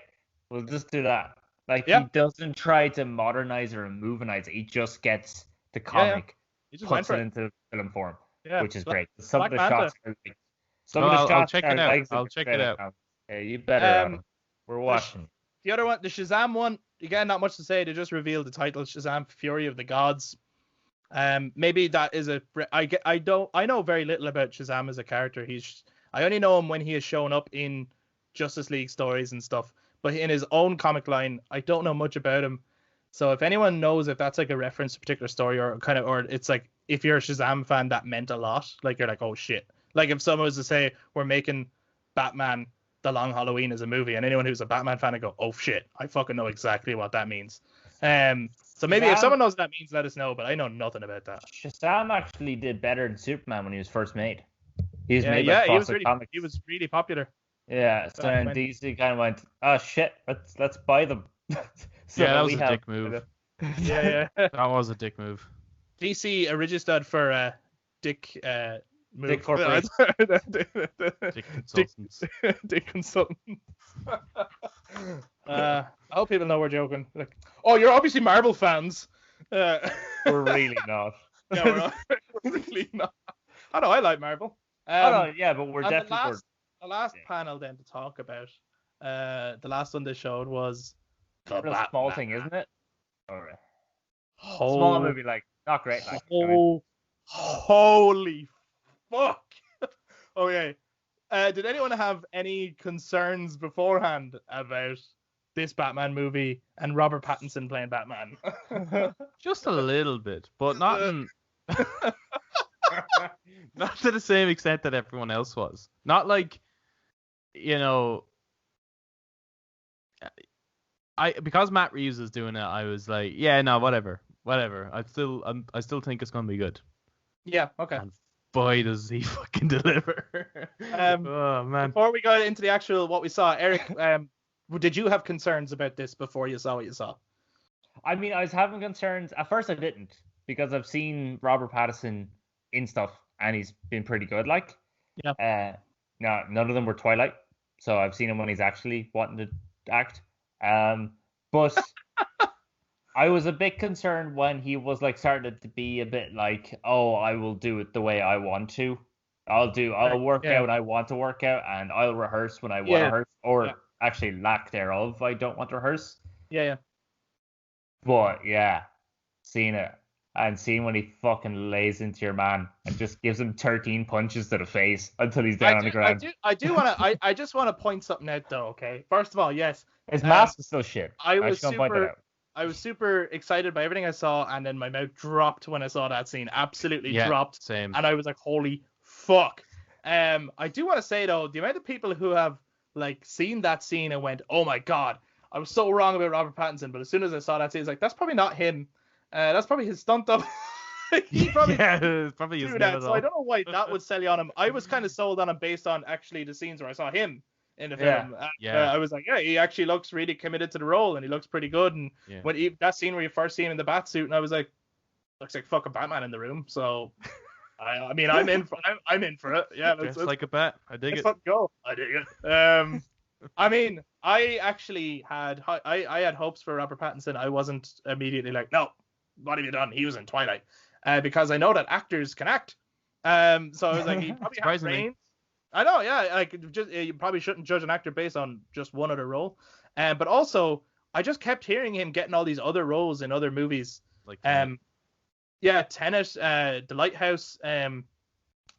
we'll just do that. Like he doesn't try to modernize or movinize it. He just gets the comic, He just puts went it into film form, which is great. Some of the shots are like, I'll check it out. I'll check it out. Yeah, you better. We're watching. The other one, the Shazam one, again, not much to say. They just revealed the title, Shazam: Fury of the Gods. Maybe that is I know very little about Shazam as a character. I only know him when he has shown up in Justice League stories and stuff. But in his own comic line, I don't know much about him. So if anyone knows if that's like a reference to a particular story or it's like if you're a Shazam fan, that meant a lot. Like you're like, oh shit. Like if someone was to say we're making Batman The Long Halloween as a movie, and anyone who's a Batman fan would go, oh shit, I fucking know exactly what that means. So maybe if someone knows what that means, let us know. But I know nothing about that. Shazam actually did better than Superman when he was first made. He was really popular. Yeah, so then DC kind of went, oh shit, let's buy them. That was a dick move. Yeah. That was a dick move. DC originally stood for Dick move. Dick Corporation. Dick Consultants. Dick Consultants. I hope people know we're joking. Like, oh, you're obviously Marvel fans. We're really not. Yeah, we're really not. I know, I like Marvel. But we're definitely... The last panel then to talk about, the last one they showed was a small thing, isn't it? Alright. Small movie, like not great. Like, holy fuck! Okay, Did anyone have any concerns beforehand about this Batman movie and Robert Pattinson playing Batman? Just a little bit, but not not to the same extent that everyone else was. Not like, because Matt Reeves is doing it, I was like, yeah, no, whatever. I still think it's gonna be good. Yeah, okay. And boy, does he fucking deliver. Oh man. Before we go into the actual what we saw, Eric, did you have concerns about this before you saw what you saw? I mean, I was having concerns. At first, I didn't, because I've seen Robert Pattinson in stuff, and he's been pretty good. Like, no, none of them were Twilight, so I've seen him when he's actually wanting to act. But I was a bit concerned when he was like starting to be a bit like, oh, I will do it the way I want to. I'll work out when I want to work out, and I'll rehearse when I want to rehearse, or actually lack thereof, I don't want to rehearse. Yeah. But yeah, seeing it and seeing when he fucking lays into your man and just gives him 13 punches to the face until he's down on the ground. I just want to point something out though. Okay, first of all, yes, his mask is still shit. I was super excited by everything I saw, and then my mouth dropped when I saw that scene. Absolutely dropped. Same. And I was like, holy fuck. I do want to say though, the amount of people who have like seen that scene and went, oh my god, I was so wrong about Robert Pattinson, but as soon as I saw that scene, it's like, that's probably not him. That's probably his stunt double. He probably probably do that. So I don't know why that would sell you on him. I was kind of sold on him based on actually the scenes where I saw him in the film. I was like, yeah, he actually looks really committed to the role, and he looks pretty good. And when that scene where you first see him in the bat suit, and I was like, looks like fucking Batman in the room. So I mean, I'm in for it. Yeah, it's like a bat. I dig it. Let's go. I dig it. I mean, I actually had hopes for Robert Pattinson. I wasn't immediately like, no, what have you done? He was in Twilight, because I know that actors can act. So I was like, he probably has range. I know, yeah. Like, you probably shouldn't judge an actor based on just one other role. But also, I just kept hearing him getting all these other roles in other movies. Like, Tenet, The Lighthouse.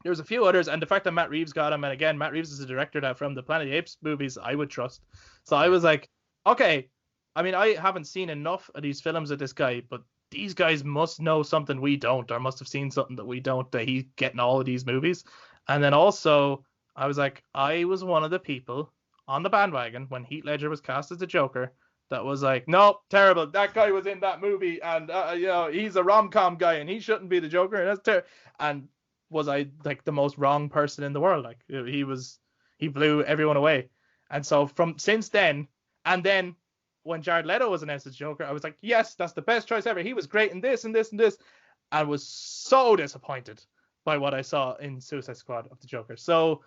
There was a few others, and the fact that Matt Reeves got him, and again, Matt Reeves is a director that from the Planet of the Apes movies I would trust. So I was like, okay. I mean, I haven't seen enough of these films of this guy, but these guys must know something we don't, or must have seen something that we don't, that he's getting all of these movies. And then also, I was like, I was one of the people on the bandwagon when Heath Ledger was cast as the Joker that was like, nope, terrible. That guy was in that movie, and he's a rom-com guy, and he shouldn't be the Joker, and that's terrible. And was I like the most wrong person in the world? Like, he blew everyone away. And so since then, and then when Jared Leto was announced as Joker, I was like, yes, that's the best choice ever. He was great in this and this and this. I was so disappointed by what I saw in Suicide Squad of the Joker. So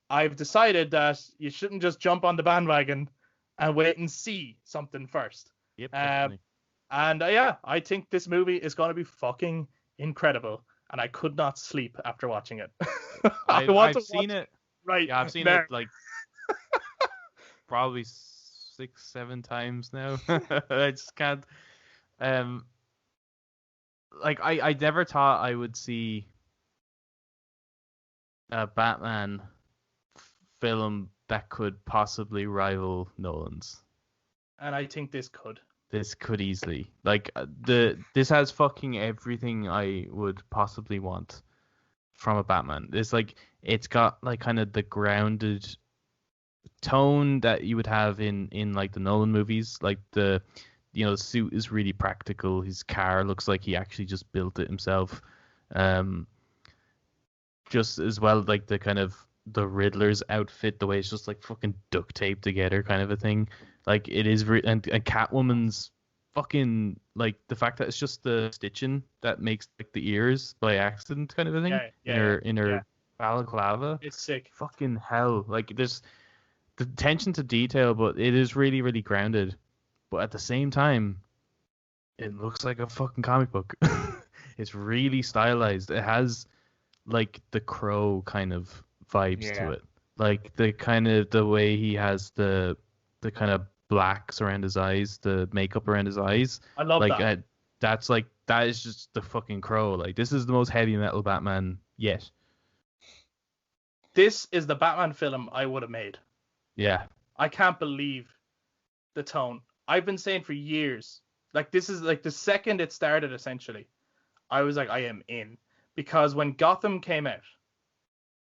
I've decided that you shouldn't just jump on the bandwagon and wait and see something first. Yep. And I think this movie is going to be fucking incredible. And I could not sleep after watching it. I've seen it. Right. Yeah, I've seen it like probably 6-7 times now. I just can't. Like I never thought I would see a Batman film that could possibly rival Nolan's. And I think this could. This could easily, like, this has fucking everything I would possibly want from a Batman. It's got like kind of the grounded tone that you would have in like the Nolan movies. Like the suit is really practical. His car looks like he actually just built it himself. Just as well, like the kind of the Riddler's outfit, the way it's just like fucking duct taped together, kind of a thing. Like it is, and Catwoman's fucking, like, the fact that it's just the stitching that makes like the ears by accident, kind of a thing. In her balaclava. It's sick. Fucking hell! Like there's the attention to detail, but it is really, really grounded. But at the same time, it looks like a fucking comic book. It's really stylized. It has like the Crow kind of vibes to it. Like the way he has the kind of blacks around his eyes, the makeup around his eyes. I love that. That is just the fucking Crow. Like, this is the most heavy metal Batman yet. this is the Batman film I would have made. Yeah. I can't believe the tone. I've been saying for years, like this is like the second it started essentially, I was like, I am in. Because when Gotham came out,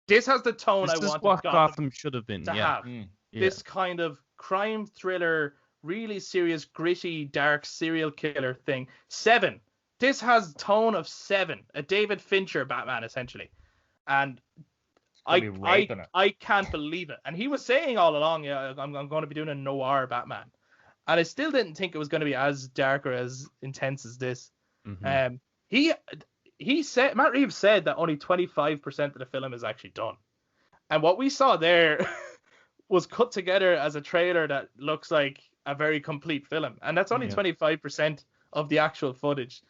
this has the tone This I is wanted what Gotham Gotham should have been. to Yeah. have. Yeah. This kind of crime thriller, really serious, gritty, dark serial killer thing. Seven. This has tone of Seven, a David Fincher Batman essentially, and I can't believe it. And he was saying all along, yeah, I'm going to be doing a noir Batman, and I still didn't think it was going to be as dark or as intense as this. Mhm. He said, Matt Reeves said that only 25% of the film is actually done, and what we saw there was cut together as a trailer that looks like a very complete film, and that's only 25% of the actual footage.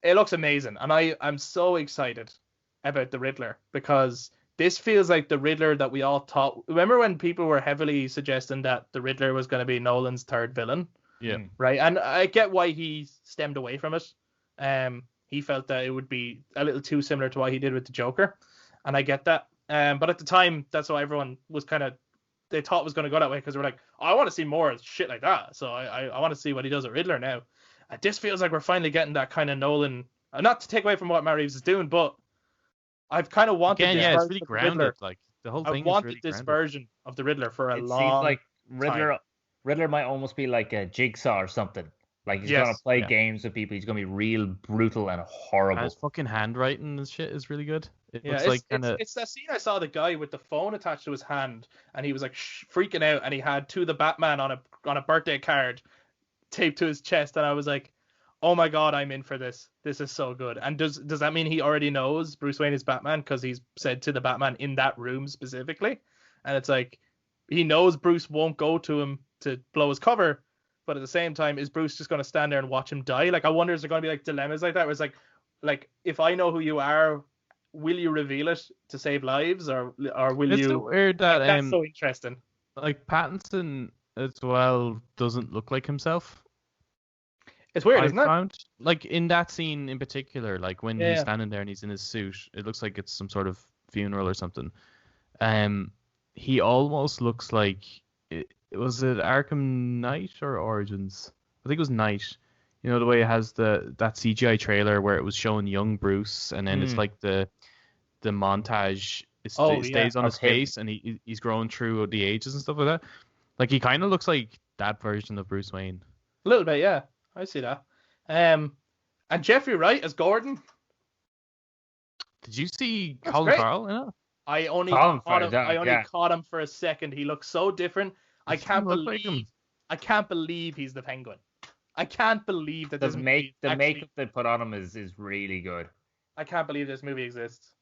It looks amazing, and I'm so excited about the Riddler because this feels like the Riddler that we all thought. Remember when people were heavily suggesting that the Riddler was going to be Nolan's third villain? Yeah. Right, and I get why he stemmed away from it. He felt that it would be a little too similar to what he did with the Joker, and I get that. But at the time, that's what everyone was they thought was going to go that way because they were like, oh, I want to see more shit like that. So I want to see what he does with Riddler now. This feels like we're finally getting that kind of Nolan. Not to take away from what Matt Reeves is doing, but I've kind of wanted this it's version really of the grounded. Riddler. Like the whole I thing wanted is really this grounded. version of the Riddler for a It long seems like time. Riddler might almost be like a Jigsaw or something. Like he's Yes. gonna play games with people. He's gonna be real brutal and horrible. And his fucking handwriting and shit is really good. It looks it's, like kind of. it's that scene I saw the guy with the phone attached to his hand, and he was like freaking out, and he had To the Batman on a birthday card taped to his chest, and I was like, oh my god, I'm in for this. This is so good. And does that mean he already knows Bruce Wayne is Batman because he's said to the Batman in that room specifically? And it's like he knows Bruce won't go to him to blow his cover, but at the same time, is Bruce just going to stand there and watch him die? Like, I wonder, is there going to be like dilemmas like that where it's like if I know who you are, will you reveal it to save lives, or will It's you? so weird that That's so interesting. like Pattinson as well doesn't look like himself. It's weird, I isn't it? found, like in that scene in particular, like when Yeah. he's standing there and he's in his suit, it looks like it's some sort of funeral or something. He almost looks like was it Arkham Knight or Origins? I think it was Knight. You know the way it has that CGI trailer where it was showing young Bruce, and then it's like the montage. It stays on his face, and he's growing through the ages and stuff like that. Like he kind of looks like that version of Bruce Wayne. A little bit, yeah. I see that. And Jeffrey Wright as Gordon. Did you see That's Colin great. Farrell in it? I only caught him for a second. He looks so different. I can't look like him. believe he's the Penguin. I can't believe that The this movie makeup they put on him is really good. I can't believe this movie exists.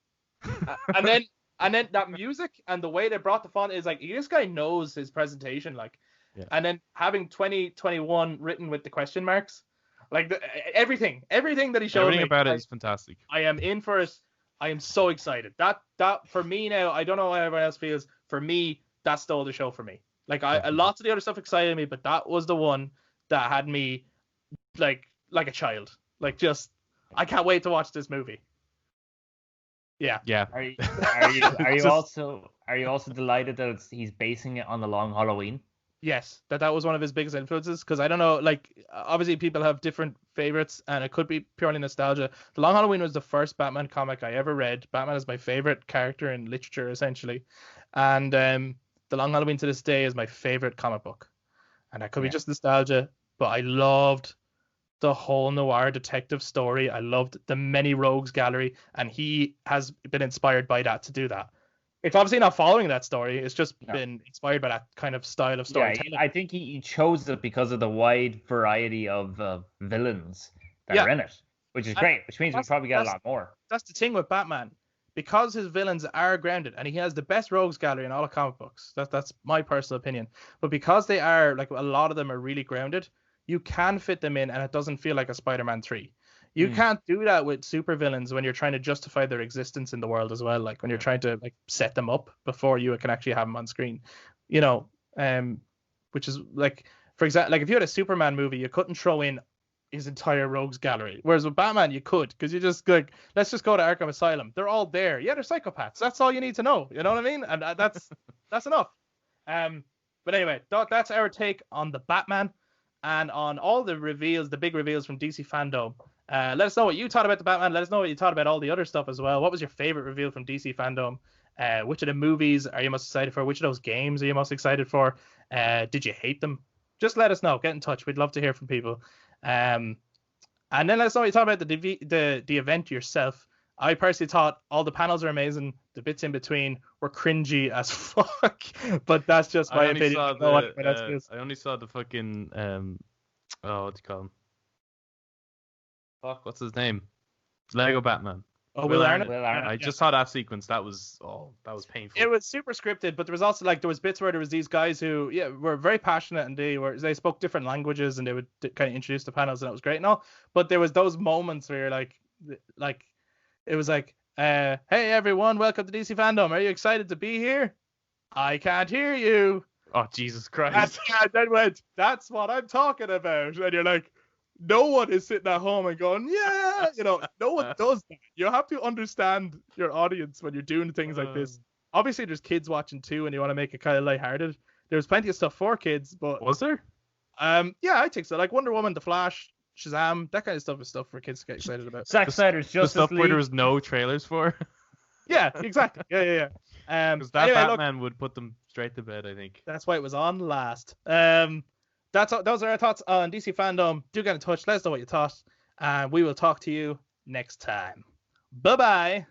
and then that music and the way they brought the font is like, this guy knows his presentation, like. Yeah. And then having 2021 written with the question marks, like everything that he showed Everything me about it is fantastic. I am in for it. I am so excited. That for me now, I don't know how everyone else feels. For me, that stole the show for me. Like lots of the other stuff excited me, but that was the one that had me like a child. Like just, I can't wait to watch this movie. Yeah. Yeah. Are you also delighted that he's basing it on The Long Halloween? Yes, that was one of his biggest influences, because I don't know, like, obviously people have different favorites, and it could be purely nostalgia. The Long Halloween was the first Batman comic I ever read. Batman is my favorite character in literature, essentially, and The Long Halloween to this day is my favorite comic book. And that could be just nostalgia, but I loved the whole noir detective story. I loved the many rogues gallery, and he has been inspired by that to do that. It's obviously not following that story. It's just been inspired by that kind of style of storytelling. Yeah, I think he chose it because of the wide variety of villains that are in it, which is great, which means we probably get a lot more. That's the thing with Batman. Because his villains are grounded, and he has the best rogues gallery in all of comic books. That's my personal opinion. But because they are, like, a lot of them are really grounded, you can fit them in, and it doesn't feel like a Spider-Man 3. You can't do that with supervillains when you're trying to justify their existence in the world as well. Like when you're trying to like set them up before you can actually have them on screen, you know, which is like, for example, like if you had a Superman movie, you couldn't throw in his entire rogues gallery. Whereas with Batman, you could, because you just like, let's just go to Arkham Asylum. They're all there. Yeah, they're psychopaths. That's all you need to know. You know what I mean? And that's enough. But anyway, that's our take on the Batman and on all the reveals, the big reveals from DC Fandome. Let us know what you thought about the Batman. Let us know what you thought about all the other stuff as well. What was your favorite reveal from DC Fandome? Which of the movies are you most excited for? Which of those games are you most excited for? Did you hate them? Just let us know. Get in touch. We'd love to hear from people. And then let us know what you thought about the event yourself. I personally thought all the panels are amazing. The bits in between were cringy as fuck. But that's just my opinion. I only saw the fucking what do you call him? Fuck, what's his name? Lego Batman. Oh, Will Arnett. I just saw that sequence. That was painful. It was super scripted, but there was also there was bits where there was these guys who were very passionate, and they spoke different languages, and they would kind of introduce the panels, and it was great and all. But there was those moments where you're like it was like, hey everyone, welcome to DC Fandome. Are you excited to be here? I can't hear you. Oh, Jesus Christ. And then went, that's what I'm talking about. And you're like, no one is sitting at home and going, yeah, no one does that. You have to understand your audience when you're doing things like this. Obviously, there's kids watching too, and you want to make it kind of lighthearted. There's plenty of stuff for kids, but was there? Yeah, I think so. Like Wonder Woman, The Flash, Shazam, that kind of stuff is stuff for kids to get excited about. Zack Snyder's Justice League. The stuff League. where there was no trailers for. Yeah, exactly. Yeah. Because Batman would put them straight to bed, I think. That's why it was on last. Those are our thoughts on DC Fandome. Do get in touch. Let us know what you thought. And we will talk to you next time. Bye-bye.